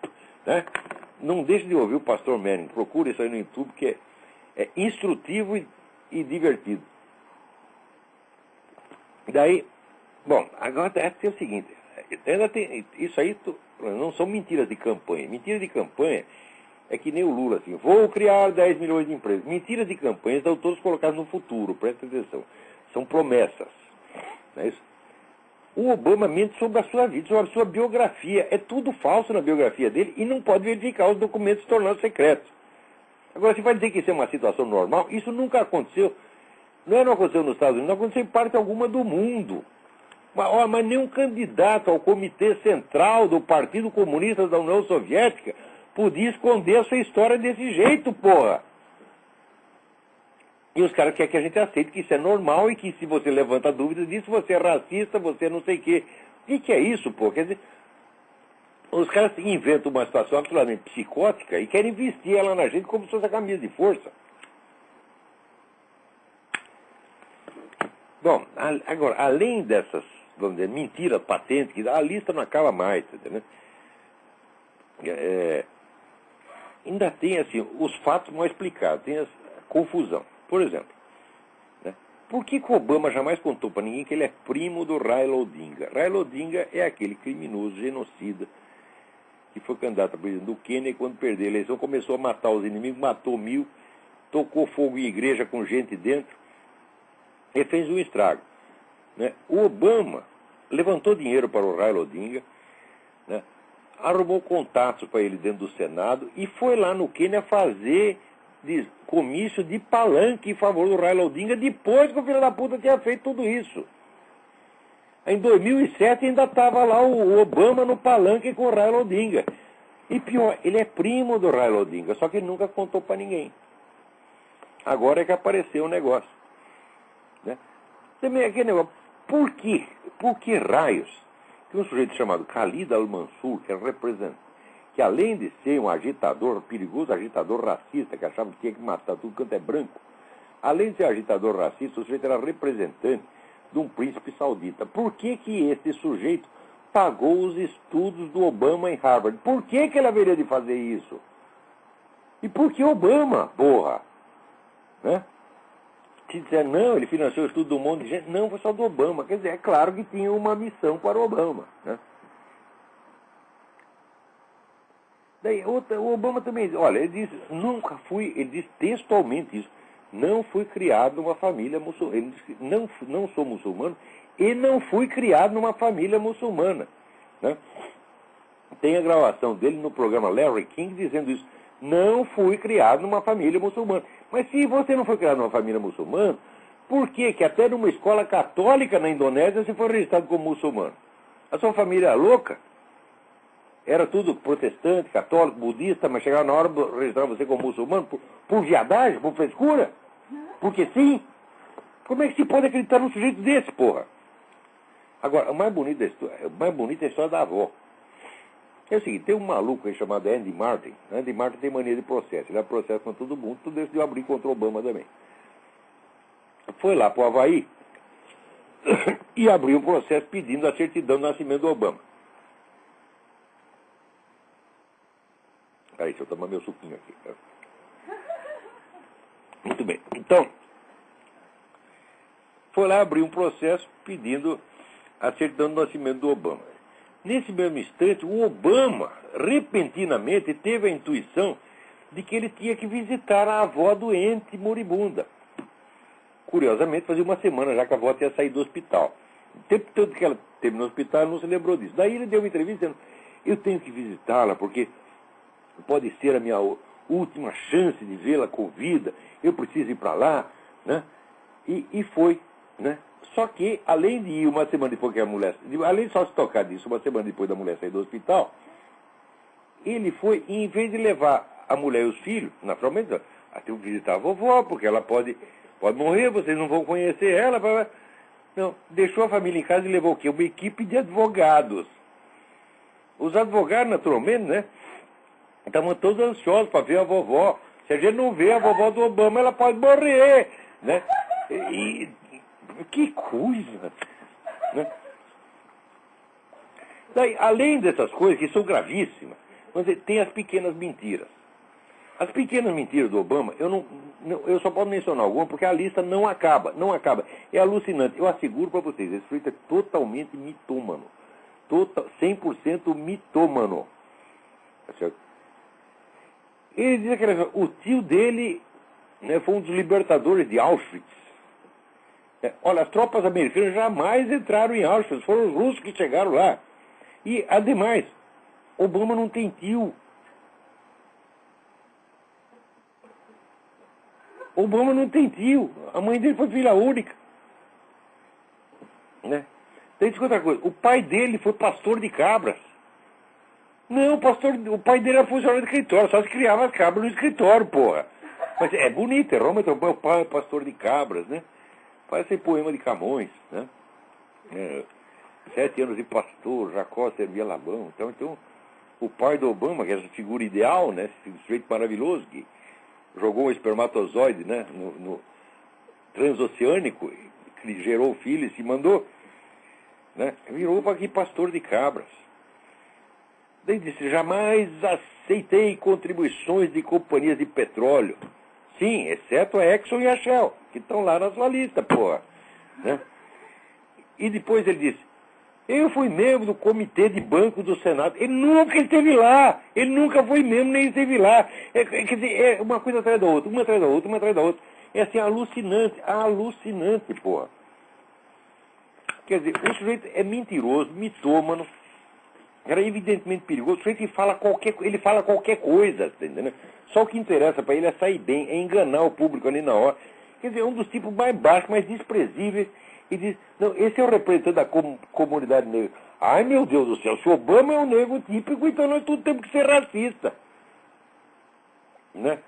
Não deixe de ouvir o pastor Manning, procure isso aí no YouTube, que é instrutivo e divertido. Daí, bom, agora tem o seguinte, ainda tem, isso aí não são mentiras de campanha. Mentiras de campanha é que nem o Lula, assim, vou criar 10 milhões de empregos. Mentiras de campanha estão todos colocados no futuro, presta atenção. São promessas, não é isso? O Obama mente sobre a sua vida, sobre a sua biografia. É tudo falso na biografia dele e não pode verificar os documentos tornando secretos. Agora, você vai dizer que isso é uma situação normal? Isso nunca aconteceu. Não aconteceu nos Estados Unidos, não aconteceu em parte alguma do mundo. Mas nenhum candidato ao Comitê Central do Partido Comunista da União Soviética podia esconder a sua história desse jeito, porra. E os caras querem que a gente aceite que isso é normal e que se você levanta dúvidas disso, você é racista, você não sei o quê. O que é isso, pô? Quer dizer, os caras inventam uma situação absolutamente psicótica e querem vestir ela na gente como se fosse a camisa de força. Bom, agora, além dessas, vamos dizer, mentiras patentes, que a lista não acaba mais, entendeu? Ainda tem, assim, os fatos mal explicados, tem a confusão. Por exemplo, por que o Obama jamais contou para ninguém que ele é primo do Raila Odinga? Raila Odinga é aquele criminoso genocida que foi candidato a presidente do Quênia e quando perdeu a eleição começou a matar os inimigos, matou 1000, tocou fogo em igreja com gente dentro e fez um estrago. O Obama levantou dinheiro para o Raila Odinga, arrumou contatos para ele dentro do Senado e foi lá no Quênia fazer comício de palanque em favor do Raila Odinga depois que o filho da puta tinha feito tudo isso. Em 2007 ainda estava lá o Obama no palanque com o Raila Odinga. E pior, ele é primo do Raila Odinga, só que ele nunca contou para ninguém. Agora é que apareceu o negócio. Né? Também aquele negócio, por quê? Por que raios que um sujeito chamado Khalid al-Mansur, que é representante, que além de ser um agitador, perigoso agitador racista, que achava que tinha que matar tudo quanto é branco, além de ser agitador racista, o sujeito era representante de um príncipe saudita. Por que que esse sujeito pagou os estudos do Obama em Harvard? Por que que ele haveria de fazer isso? E por que Obama, porra? Né? Se disser, não, ele financiou o estudo de um monte de gente. Não, foi só do Obama. Quer dizer, é claro que tinha uma missão para o Obama. Né? Daí, o Obama também, olha, ele diz textualmente isso, não fui criado numa família muçulmana. Ele diz que não sou muçulmano e não fui criado numa família muçulmana. Né? Tem a gravação dele no programa Larry King dizendo isso. Não fui criado numa família muçulmana. Mas se você não foi criado numa família muçulmana, por que até numa escola católica na Indonésia você foi registrado como muçulmano? A sua família é louca? Era tudo protestante, católico, budista, mas chegava na hora de registrar você como muçulmano por viadagem, por frescura? Porque sim? Como é que se pode acreditar num sujeito desse, porra? Agora, o mais bonito é a história da avó. É o seguinte, tem um maluco aí chamado Andy Martin. Andy Martin tem mania de processo. Ele é processo com todo mundo, tudo decidiu abrir contra o Obama também. Foi lá para o Havaí e abriu um processo pedindo a certidão de nascimento do Obama. Peraí, deixa eu tomar meu suquinho aqui. Muito bem. Então, foi lá abrir um processo pedindo a certidão do nascimento do Obama. Nesse mesmo instante, o Obama, repentinamente, teve a intuição de que ele tinha que visitar a avó doente, moribunda. Curiosamente, fazia uma semana já que a avó tinha saído do hospital. O tempo todo que ela esteve no hospital, ela não se lembrou disso. Daí ele deu uma entrevista dizendo, eu tenho que visitá-la porque pode ser a minha última chance de vê-la com vida, eu preciso ir para lá, né? E foi, né? Só que, além de ir uma semana depois que a mulher... Além de só se tocar disso, uma semana depois da mulher sair do hospital, ele foi, em vez de levar a mulher e os filhos, naturalmente, tem que visitar a vovó, porque ela pode morrer, vocês não vão conhecer ela. Não, deixou a família em casa e levou o quê? Uma equipe de advogados. Os advogados, naturalmente, né? Estavam todos ansiosos para ver a vovó. Se a gente não vê a vovó do Obama, ela pode morrer, né? Que coisa! Né? Daí, além dessas coisas, que são gravíssimas, tem as pequenas mentiras. As pequenas mentiras do Obama, eu só posso mencionar alguma, porque a lista não acaba. É alucinante. Eu asseguro para vocês, esse sujeito é totalmente mitômano. 100% mitômano. Tá certo? Ele diz que o tio dele, né, foi um dos libertadores de Auschwitz. Olha, as tropas americanas jamais entraram em Auschwitz, foram os russos que chegaram lá. E, ademais, Obama não tem tio. Obama não tem tio. A mãe dele foi filha única. Né? Tem outra coisa. O pai dele foi pastor de cabras. Não, o pai dele era funcionário de escritório, só se criava as cabras no escritório, porra. Mas é bonito, é Roma, então, o pai é pastor de cabras, né? Parece poema de Camões, né? 7 anos de pastor, Jacó servia Labão. Então, o pai do Obama, que é essa figura ideal, né? Esse sujeito maravilhoso, que jogou um espermatozoide, né? No transoceânico, que gerou filho e se mandou, né? Virou para aqui pastor de cabras. Daí disse, jamais aceitei contribuições de companhias de petróleo. Sim, exceto a Exxon e a Shell, que estão lá na sua lista, porra. Né? E depois ele disse, eu fui membro do comitê de banco do Senado. Ele nunca esteve lá. Ele nunca foi membro, nem esteve lá. Quer dizer, é uma coisa atrás da outra, uma atrás da outra, uma atrás da outra. É assim, alucinante, porra. Quer dizer, o sujeito é mentiroso, mitômano, era evidentemente perigoso. O sujeito ele fala qualquer coisa, tá entendendo? Só o que interessa para ele é sair bem, é enganar o público ali na hora. Quer dizer, é um dos tipos mais baixos, mais desprezíveis e diz, não, esse é o representante da comunidade negra. Ai, meu Deus do céu, se Obama é um negro típico, então nós tudo temos que ser racista. Né?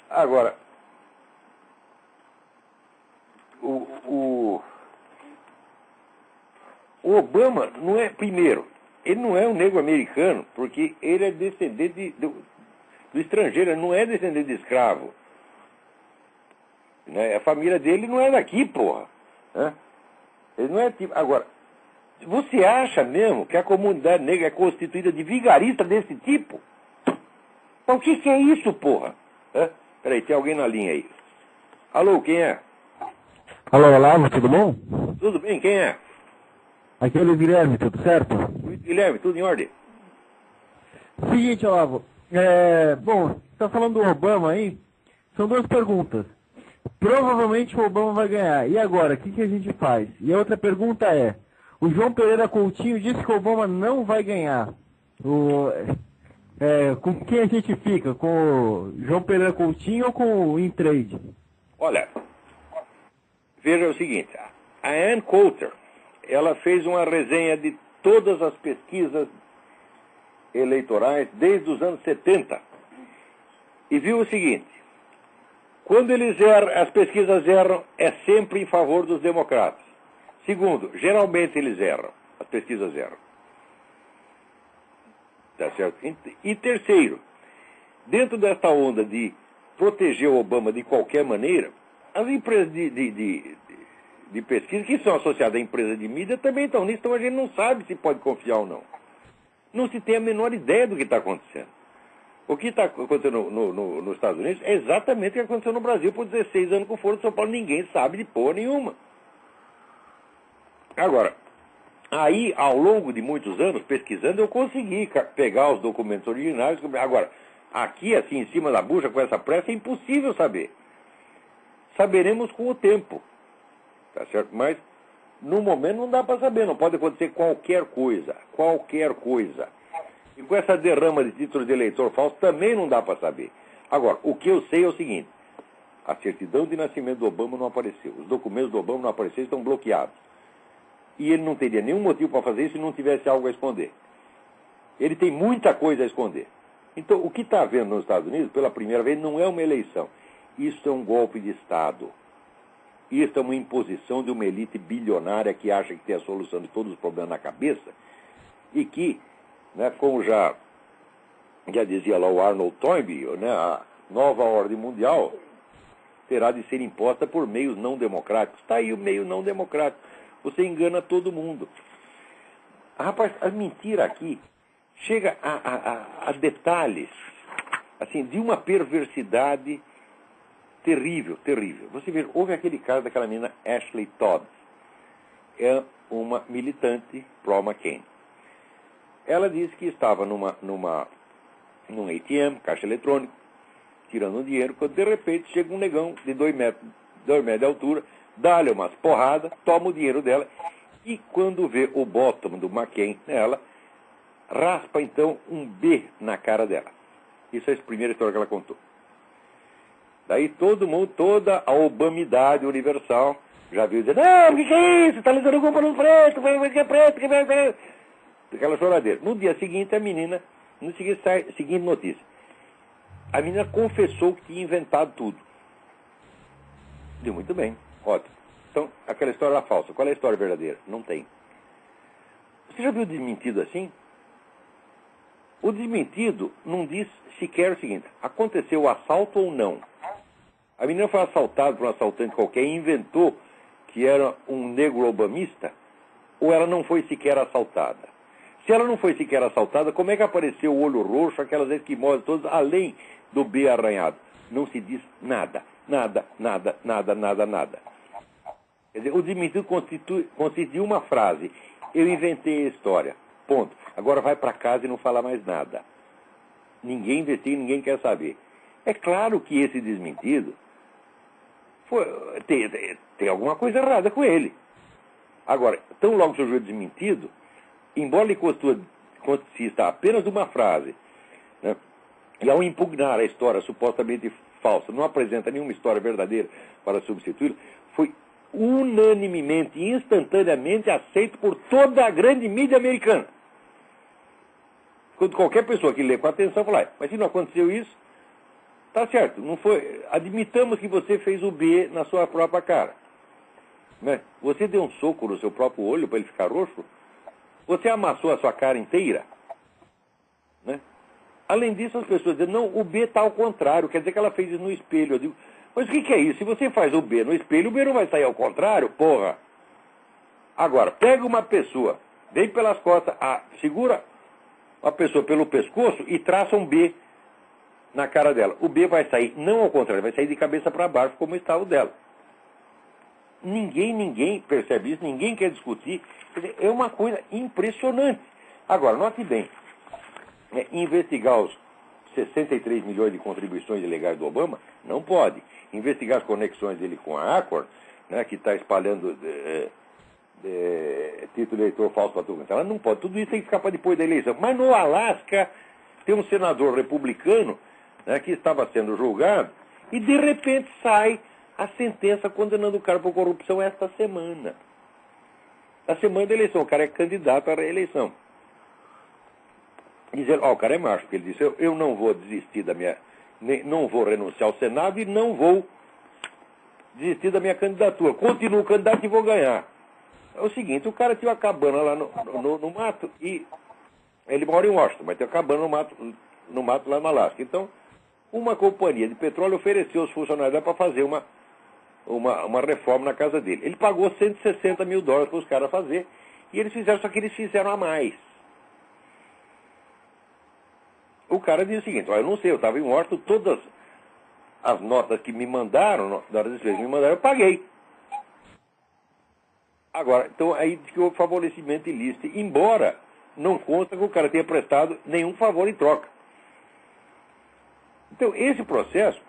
Agora, o Obama não é, primeiro, ele não é um negro americano, porque ele é descendente do estrangeiro, ele não é descendente de escravo. Né? A família dele não é daqui, porra. Né? Ele não é tipo. Agora, você acha mesmo que a comunidade negra é constituída de vigaristas desse tipo? Então o que é isso, porra? Peraí, tem alguém na linha aí. Alô, quem é? Alô, Olavo, tudo bom? Tudo bem, quem é? Aqui é o Luiz Guilherme, tudo certo? Luiz Guilherme, tudo em ordem? Seguinte, Olavo, bom, você está falando do Obama aí, são duas perguntas. Provavelmente o Obama vai ganhar, e agora, o que a gente faz? E a outra pergunta é, o João Pereira Coutinho disse que o Obama não vai ganhar. Com quem a gente fica? Com o João Pereira Coutinho ou com o Intrade? Olha, veja o seguinte, a Ann Coulter, ela fez uma resenha de todas as pesquisas eleitorais desde os anos 70 e viu o seguinte, quando as pesquisas erram, é sempre em favor dos democratas. Segundo, geralmente eles erram, as pesquisas erram. Tá certo? E terceiro, dentro desta onda de proteger o Obama de qualquer maneira, as empresas de pesquisa, que são associadas a empresas de mídia, também estão nisso, então a gente não sabe se pode confiar ou não. Não se tem a menor ideia do que está acontecendo. O que está acontecendo nos Estados Unidos é exatamente o que aconteceu no Brasil por 16 anos com o Foro de São Paulo. Ninguém sabe de porra nenhuma. Agora, aí, ao longo de muitos anos, pesquisando, eu consegui pegar os documentos originais. Agora, aqui, assim, em cima da bucha, com essa pressa, é impossível saber. Saberemos com o tempo. Tá certo? Mas, no momento, não dá para saber. Não pode acontecer qualquer coisa. Qualquer coisa. E com essa derrama de títulos de eleitor falso, também não dá para saber. Agora, o que eu sei é o seguinte. A certidão de nascimento do Obama não apareceu. Os documentos do Obama não apareceram, estão bloqueados. E ele não teria nenhum motivo para fazer isso se não tivesse algo a esconder. Ele tem muita coisa a esconder. Então, o que está havendo nos Estados Unidos, pela primeira vez, não é uma eleição. Isso é um golpe de Estado. Isso é uma imposição de uma elite bilionária que acha que tem a solução de todos os problemas na cabeça e que, né, como já dizia lá o Arnold Toynbee, né, a nova ordem mundial terá de ser imposta por meios não democráticos. Está aí o meio não democrático. Você engana todo mundo. Rapaz, a mentira aqui chega a detalhes, assim, de uma perversidade terrível, terrível. Você vê, houve aquele caso daquela menina Ashley Todd. É uma militante pró-McCain. Ela disse que estava num ATM, caixa eletrônico, tirando um dinheiro, quando de repente chega um negão de 2 metros de altura, dá-lhe umas porradas, toma o dinheiro dela e quando vê o bottom do McCain nela, raspa então um B na cara dela. Isso é a primeira história que ela contou. Daí todo mundo, toda a obamidade universal já viu dizer, não, o que é isso? Está levando culpa no preto, que é preto, que é preto. Aquela choradeira. No dia seguinte, a menina, no seguinte notícia, a menina confessou que tinha inventado tudo. Deu muito bem. Ótimo. Então, aquela história era falsa. Qual é a história verdadeira? Não tem. Você já viu desmentido assim? O desmentido não diz sequer o seguinte, aconteceu o assalto ou não? A menina foi assaltada por um assaltante qualquer e inventou que era um negro obamista, ou ela não foi sequer assaltada? Se ela não foi sequer assaltada, como é que apareceu o olho roxo, aquelas esquimosas todas, além do B arranhado? Não se diz nada. Nada, nada, nada, nada, nada. Quer dizer, o desmentido consiste de uma frase. Eu inventei a história. Ponto. Agora vai para casa e não fala mais nada. Ninguém investiga, ninguém quer saber. É claro que esse desmentido tem alguma coisa errada com ele. Agora, tão logo surgiu desmentido, embora ele consista apenas de uma frase, né, e ao impugnar a história supostamente falsa, não apresenta nenhuma história verdadeira para substituí-lo, foi unanimemente, instantaneamente aceito por toda a grande mídia americana. Quando qualquer pessoa que lê com atenção fala, mas se não aconteceu isso, tá certo, não foi. Admitamos que você fez o B na sua própria cara. Né? Você deu um soco no seu próprio olho para ele ficar roxo? Você amassou a sua cara inteira? Né? Além disso, as pessoas dizem, não, o B está ao contrário, quer dizer que ela fez isso no espelho. Eu digo, mas o que é isso? Se você faz o B no espelho, o B não vai sair ao contrário, porra. Agora, pega uma pessoa, vem pelas costas, segura a pessoa pelo pescoço e traça um B na cara dela. O B vai sair, não ao contrário, vai sair de cabeça para baixo, como está o dela. Ninguém percebe isso, ninguém quer discutir. Quer dizer, é uma coisa impressionante. Agora, note bem, investigar os 63 milhões de contribuições ilegais do Obama, não pode. Investigar as conexões dele com a Accord, né, que está espalhando título de eleitor falso para tudo. Ela não pode. Tudo isso tem que ficar para depois da eleição. Mas no Alasca, tem um senador republicano, né, que estava sendo julgado, e de repente sai a sentença condenando o cara por corrupção esta semana. A semana da eleição, o cara é candidato à reeleição. Dizendo, o cara é macho, porque ele disse, eu não vou desistir da minha... não vou renunciar ao Senado e não vou desistir da minha candidatura. Continuo candidato e vou ganhar. É o seguinte, o cara tinha uma cabana lá no mato e... Ele mora em Washington, mas tem uma cabana no mato lá no Alasca. Então, uma companhia de petróleo ofereceu aos funcionários para fazer uma reforma na casa dele. Ele pagou $160 mil para os caras fazer, e eles fizeram, só que eles fizeram a mais. O cara disse o seguinte, eu não sei, eu estava em Washington, todas as notas que me mandaram, eu paguei. Agora, então aí diz que houve favorecimento ilícito, embora não consta que o cara tenha prestado nenhum favor em troca. Então, esse processo,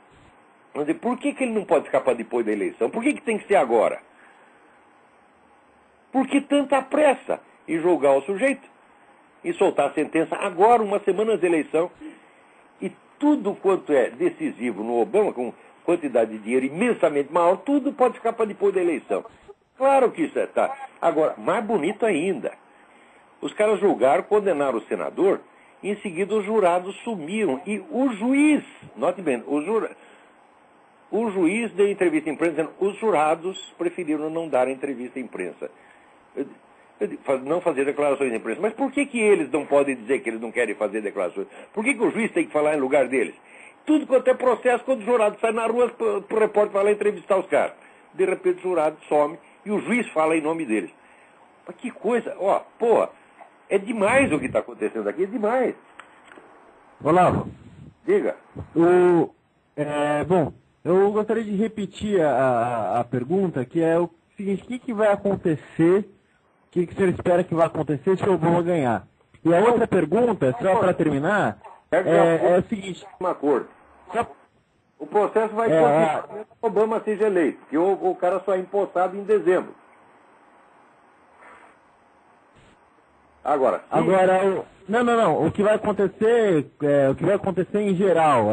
por que ele não pode escapar depois da eleição? Por que tem que ser agora? Por que tanta pressa em julgar o sujeito? E soltar a sentença agora, uma semana antes da eleição? E tudo quanto é decisivo no Obama, com quantidade de dinheiro imensamente maior, tudo pode escapar depois da eleição. Claro que isso está. Agora, mais bonito ainda, os caras julgaram, condenaram o senador, e em seguida os jurados sumiram. E o juiz, note bem, o juiz deu entrevista à imprensa dizendo os jurados preferiram não dar entrevista à imprensa. Não fazer declarações à imprensa. Mas por que eles não podem dizer que eles não querem fazer declarações? Por que o juiz tem que falar em lugar deles? Tudo quanto é processo, quando o jurado sai na rua, o repórter vai lá entrevistar os caras. De repente o jurado some e o juiz fala em nome deles. Mas que coisa, é demais o que está acontecendo aqui, é demais. Olavo. Diga. Bom, eu gostaria de repetir a pergunta, que é o seguinte, o que vai acontecer, o que o senhor espera que vai acontecer se o Obama ganhar? E a outra pergunta, só para terminar, é o seguinte... Uma acordo. O processo vai continuar se o Obama seja eleito, porque o cara só é empossado em dezembro. Agora, não. O que vai acontecer, o que vai acontecer em geral,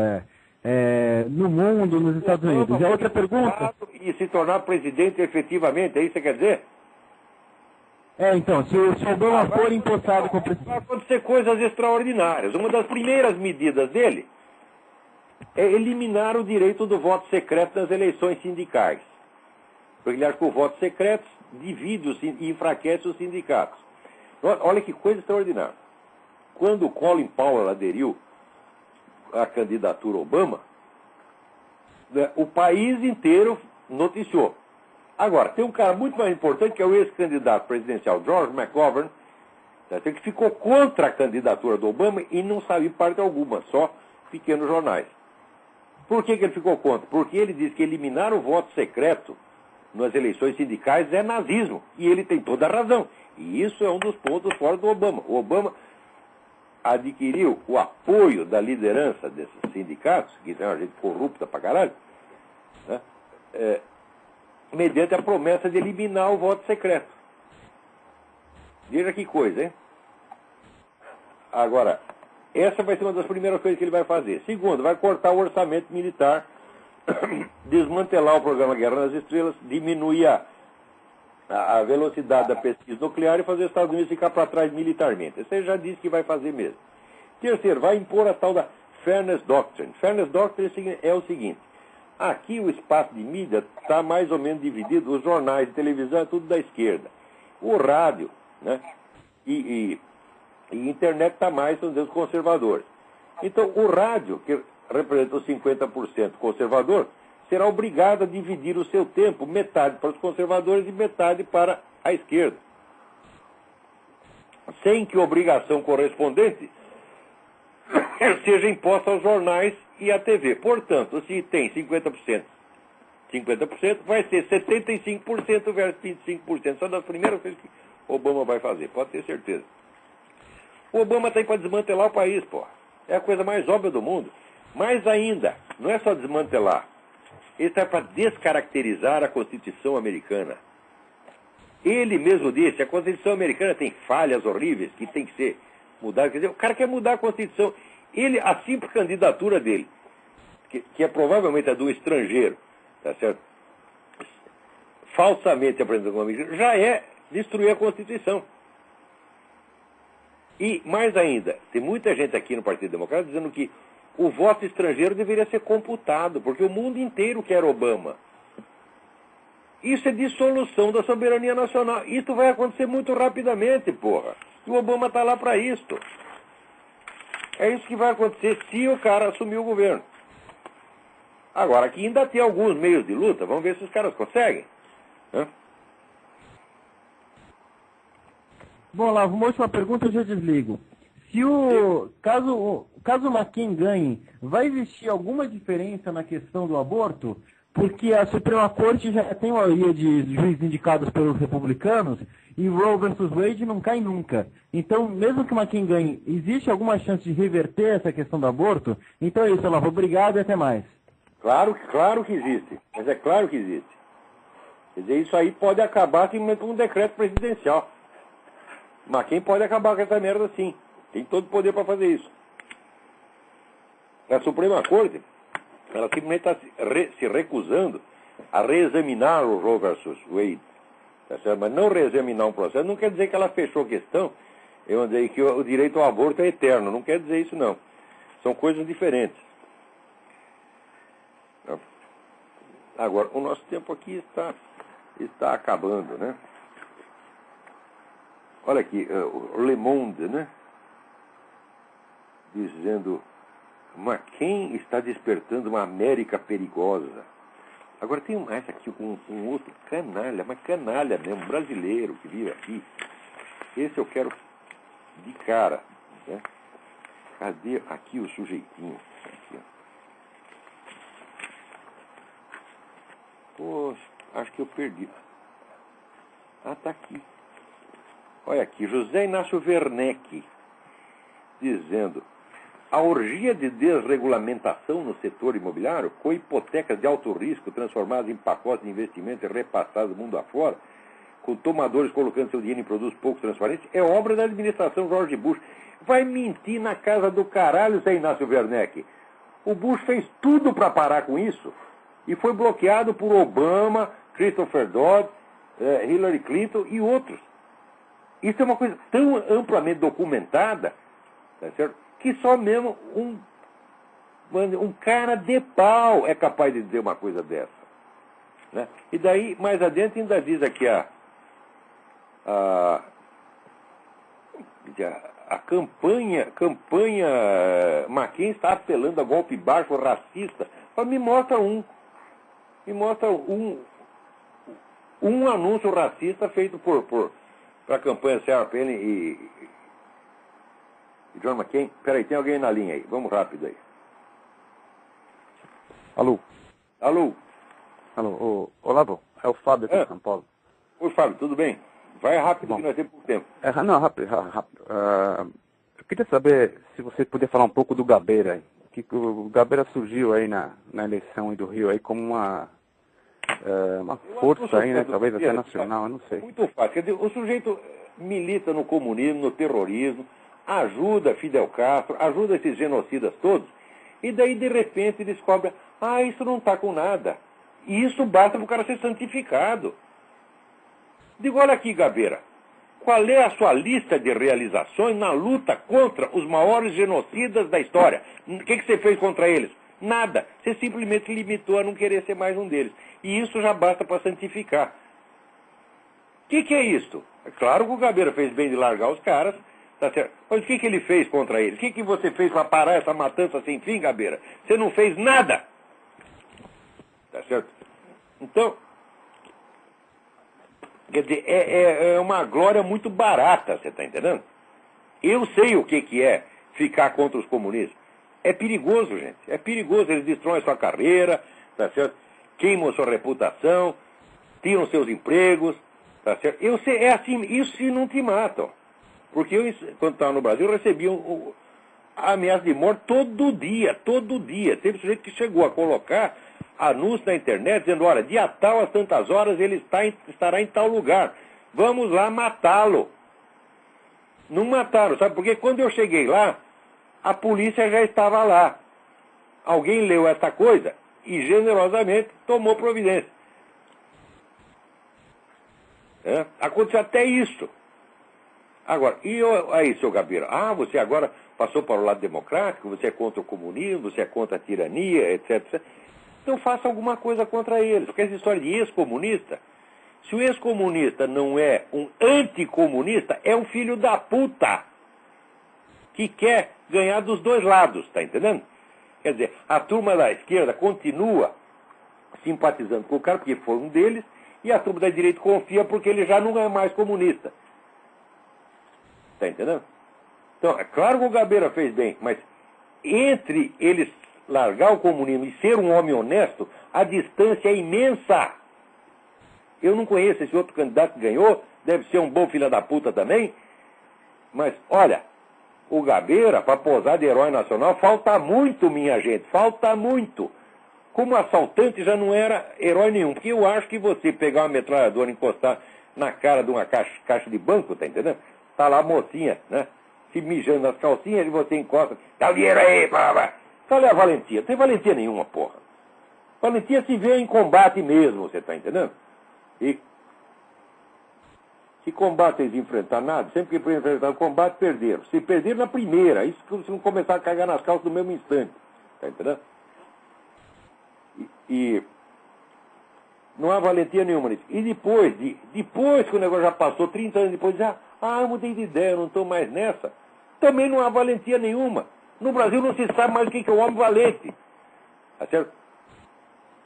no mundo, nos Estados Unidos. E a outra pergunta... E se tornar presidente efetivamente, é isso que você quer dizer? Então, se o Obama for empossado como presidente... Vai acontecer coisas extraordinárias. Uma das primeiras medidas dele é eliminar o direito do voto secreto nas eleições sindicais. Porque ele acha que o voto secreto divide e enfraquece os sindicatos. Olha que coisa extraordinária. Quando o Colin Powell aderiu à candidatura Obama, o país inteiro noticiou. Agora, tem um cara muito mais importante, que é o ex-candidato presidencial George McGovern, que ficou contra a candidatura do Obama e não saiu parte alguma, só pequenos jornais. Por que ele ficou contra? Porque ele diz que eliminar o voto secreto nas eleições sindicais é nazismo. E ele tem toda a razão. E isso é um dos pontos fortes do Obama. O Obama adquiriu o apoio da liderança desses sindicatos, que tem uma gente corrupta pra caralho, né? Mediante a promessa de eliminar o voto secreto. Veja que coisa, hein? Agora, essa vai ser uma das primeiras coisas que ele vai fazer. Segundo, vai cortar o orçamento militar, desmantelar o programa Guerra nas Estrelas, diminuir a velocidade da pesquisa nuclear e fazer os Estados Unidos ficar para trás militarmente. Isso ele já disse que vai fazer mesmo. Terceiro, vai impor a tal da Fairness Doctrine. Fairness Doctrine é o seguinte: aqui o espaço de mídia está mais ou menos dividido, os jornais de televisão é tudo da esquerda. O rádio, né, e internet está mais, vamos dizer, os conservadores. Então, o rádio, que representa os 50% conservador, será obrigado a dividir o seu tempo, metade para os conservadores e metade para a esquerda. Sem que obrigação correspondente seja imposta aos jornais e à TV. Portanto, se tem 50%, vai ser 75% versus 25%. Só das primeiras coisas que Obama vai fazer, pode ter certeza. O Obama está aí para desmantelar o país, pô. É a coisa mais óbvia do mundo. Mais ainda, não é só desmantelar. Ele está para descaracterizar a Constituição americana. Ele mesmo disse, a Constituição americana tem falhas horríveis que tem que ser mudada. Quer dizer, o cara quer mudar a Constituição. Ele, a simples candidatura dele, que é provavelmente a do estrangeiro, tá certo? Falsamente apresentado como americano, já é destruir a Constituição. E, mais ainda, tem muita gente aqui no Partido Democrata dizendo que o voto estrangeiro deveria ser computado, porque o mundo inteiro quer Obama. Isso é dissolução da soberania nacional. Isso vai acontecer muito rapidamente, porra. E o Obama está lá para isso. É isso que vai acontecer se o cara assumir o governo. Agora, aqui ainda tem alguns meios de luta. Vamos ver se os caras conseguem. Hã? Bom, lá, uma última pergunta e eu já desligo. Caso o McCain ganhe, vai existir alguma diferença na questão do aborto? Porque a Suprema Corte já tem uma maioria de juízes indicados pelos republicanos e Roe versus Wade não cai nunca. Então, mesmo que o McCain ganhe, existe alguma chance de reverter essa questão do aborto? Então é isso, Olavo. Obrigado e até mais. Claro que existe. Mas é claro que existe. Quer dizer, isso aí pode acabar simplesmente com um decreto presidencial. McCain pode acabar com essa merda sim. Tem todo o poder para fazer isso. A Suprema Corte, ela simplesmente está se recusando a reexaminar o Roe versus Wade. Tá certo? Mas não reexaminar um processo não quer dizer que ela fechou a questão, eu andei que o direito ao aborto é eterno. Não quer dizer isso, não. São coisas diferentes. Agora, o nosso tempo aqui está acabando, né? Olha aqui, o Le Monde, né? Dizendo, McCain está despertando uma América perigosa. Agora tem mais aqui um outro canalha, mas canalha mesmo, brasileiro que vive aqui. Esse eu quero de cara, né? Cadê aqui o sujeitinho? Aqui, ó. Poxa, acho que eu perdi. Ah, tá aqui. Olha aqui, José Inácio Werneck, dizendo: a orgia de desregulamentação no setor imobiliário, com hipotecas de alto risco transformadas em pacotes de investimento e repassadas mundo afora, com tomadores colocando seu dinheiro em produtos pouco transparentes, é obra da administração George Bush. Vai mentir na casa do caralho, Zé Inácio Werneck. O Bush fez tudo para parar com isso e foi bloqueado por Obama, Christopher Dodd, Hillary Clinton e outros. Isso é uma coisa tão amplamente documentada, tá certo? Que só mesmo um cara de pau é capaz de dizer uma coisa dessa. Né? E daí, mais adiante, ainda diz aqui a campanha McCain está apelando a golpe baixo, racista. Mas me mostra um anúncio racista feito para a campanha Sarah Palin e John McCain. Peraí, tem alguém na linha aí. Vamos rápido aí. Alô? Alô? Alô, Olavo, é o Fábio aqui de São Paulo. Oi, Fábio, tudo bem? Vai rápido, que nós temos pouco tempo. Não, rápido. Eu queria saber se você podia falar um pouco do Gabeira aí. Que o Gabeira surgiu aí na eleição aí do Rio aí como uma força aí, né? Talvez até nacional, eu não sei. Muito fácil. Quer dizer, o sujeito milita no comunismo, no terrorismo, ajuda Fidel Castro, ajuda esses genocidas todos, e daí de repente descobre, isso não está com nada. E isso basta para o cara ser santificado. Digo, olha aqui, Gabeira, qual é a sua lista de realizações na luta contra os maiores genocidas da história? O que você fez contra eles? Nada. Você simplesmente limitou a não querer ser mais um deles. E isso já basta para santificar. O que é isto? É claro que o Gabeira fez bem de largar os caras, tá certo? Mas o que ele fez contra eles? O que você fez para parar essa matança sem fim, Gabeira? Você não fez nada. Tá certo? Então, quer dizer, é uma glória muito barata, você está entendendo? Eu sei o que é ficar contra os comunistas. É perigoso, gente. É perigoso. Eles destroem sua carreira, tá certo? Queimam sua reputação, tiram seus empregos, tá certo? Eu sei, é assim, isso se não te matam. Porque eu, quando estava no Brasil, eu recebia ameaça de morte todo dia, todo dia. Teve sujeito que chegou a colocar anúncio na internet dizendo, olha, dia tal, às tantas horas, ele estará em tal lugar. Vamos lá matá-lo. Não mataram, sabe? Porque quando eu cheguei lá, a polícia já estava lá. Alguém leu essa coisa e generosamente tomou providência. Aconteceu até isso. Agora, aí, seu Gabeira, você agora passou para o lado democrático, você é contra o comunismo, você é contra a tirania, etc. Então faça alguma coisa contra eles. Porque essa história de ex-comunista, se o ex-comunista não é um anticomunista, é um filho da puta que quer ganhar dos dois lados, tá entendendo? Quer dizer, a turma da esquerda continua simpatizando com o cara, porque foi um deles, e a turma da direita confia porque ele já não é mais comunista. Tá entendendo? Então, é claro que o Gabeira fez bem, mas entre eles largar o comunismo e ser um homem honesto, a distância é imensa. Eu não conheço esse outro candidato que ganhou, deve ser um bom filho da puta também, mas, olha, o Gabeira, para posar de herói nacional, falta muito, minha gente, falta muito. Como assaltante já não era herói nenhum, porque eu acho que você pegar uma metralhadora e encostar na cara de uma caixa de banco, tá entendendo? Tá lá a mocinha, né? Se mijando nas calcinhas e você encosta, dá o dinheiro aí, blá. Qual é a valentia? Não tem valentia nenhuma, porra. Valentia se vê em combate mesmo, você tá entendendo? E se combate eles enfrentar nada, sempre que enfrentar o combate, perderam. Se perderam na primeira, isso se não começar a cagar nas calças no mesmo instante. Tá entendendo? E não há valentia nenhuma nisso. E depois que o negócio já passou, 30 anos depois, eu mudei de ideia, eu não estou mais nessa. Também não há valentia nenhuma. No Brasil não se sabe mais o que é o homem valente. Tá certo?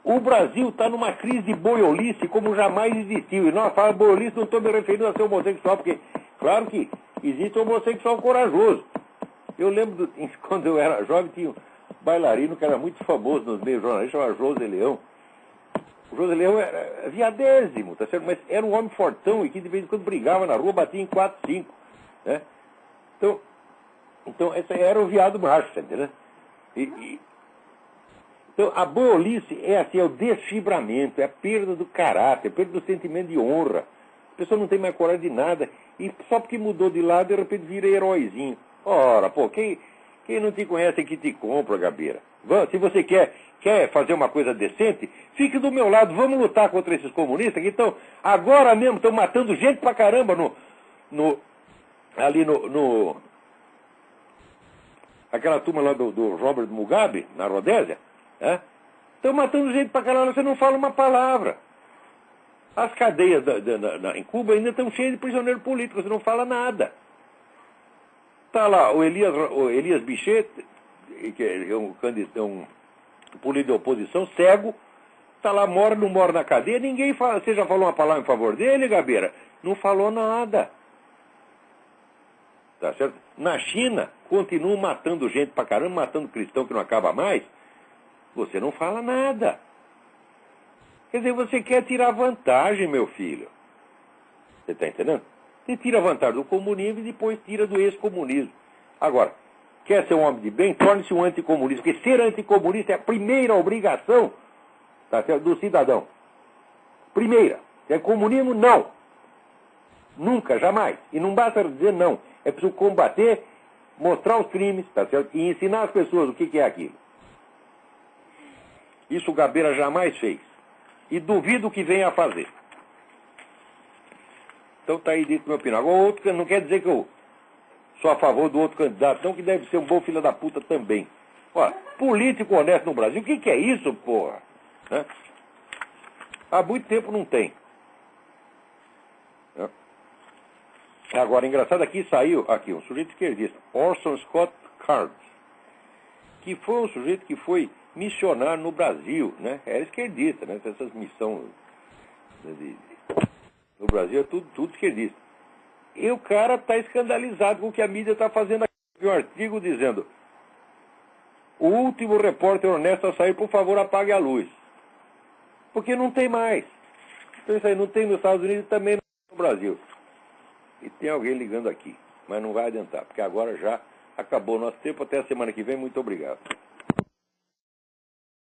O Brasil está numa crise de boiolice como jamais existiu. E nós falamos boiolice, não estou me referindo a ser homossexual, porque, claro que existe homossexual corajoso. Eu lembro, quando eu era jovem, tinha um bailarino que era muito famoso nos meios jornalistas, chamado José Leão. O José Leão era viadésimo, tá certo? Mas era um homem fortão e que de vez em quando brigava na rua, batia em 4, 5. Né? Então esse era o viado macho, tá entendendo? Então, a boiolice é assim, é o desfibramento, é a perda do caráter, a perda do sentimento de honra. A pessoa não tem mais coragem de nada, e só porque mudou de lado, de repente vira heróizinho. Ora, pô, quem não te conhece é que te compra, Gabeira. Se você quer fazer uma coisa decente, fique do meu lado, vamos lutar contra esses comunistas que estão, agora mesmo, estão matando gente pra caramba ali no aquela turma lá do Robert Mugabe, na Rodésia. Estão matando gente pra caralho, você não fala uma palavra. As cadeias em Cuba ainda estão cheias de prisioneiros políticos, você não fala nada. Está lá o Elias Bichet, que é um político de oposição, cego, está lá, não mora na cadeia, ninguém fala. Você já falou uma palavra em favor dele, Gabeira? Não falou nada. Tá certo? Na China, continuam matando gente pra caramba, matando cristão que não acaba mais. Você não fala nada. Quer dizer, você quer tirar vantagem, meu filho. Você está entendendo? Você tira vantagem do comunismo e depois tira do ex-comunismo. Agora, quer ser um homem de bem? Torne-se um anticomunista. Porque ser anticomunista é a primeira obrigação, tá certo, do cidadão. Primeira. Se é comunismo, não. Nunca, jamais. E não basta dizer não. É preciso combater, mostrar os crimes, tá certo? E ensinar as pessoas o que é aquilo. Isso o Gabeira jamais fez. E duvido que venha a fazer. Então está aí dito minha opinião. Agora, outro, não quer dizer que eu sou a favor do outro candidato, não, que deve ser um bom filho da puta também. Ó, político honesto no Brasil, o que é isso, porra? Né? Há muito tempo não tem. Né? Agora, engraçado, aqui saiu um sujeito esquerdista, Orson Scott Card, que foi um sujeito que foi missionário no Brasil, né? Era esquerdista, né? Essas missões no Brasil é tudo esquerdista. E o cara está escandalizado com o que a mídia está fazendo aqui. Um artigo dizendo: o último repórter honesto a sair, por favor, apague a luz. Porque não tem mais. Então isso aí não tem nos Estados Unidos e também não tem no Brasil. E tem alguém ligando aqui, mas não vai adiantar, porque agora já acabou o nosso tempo. Até a semana que vem. Muito obrigado.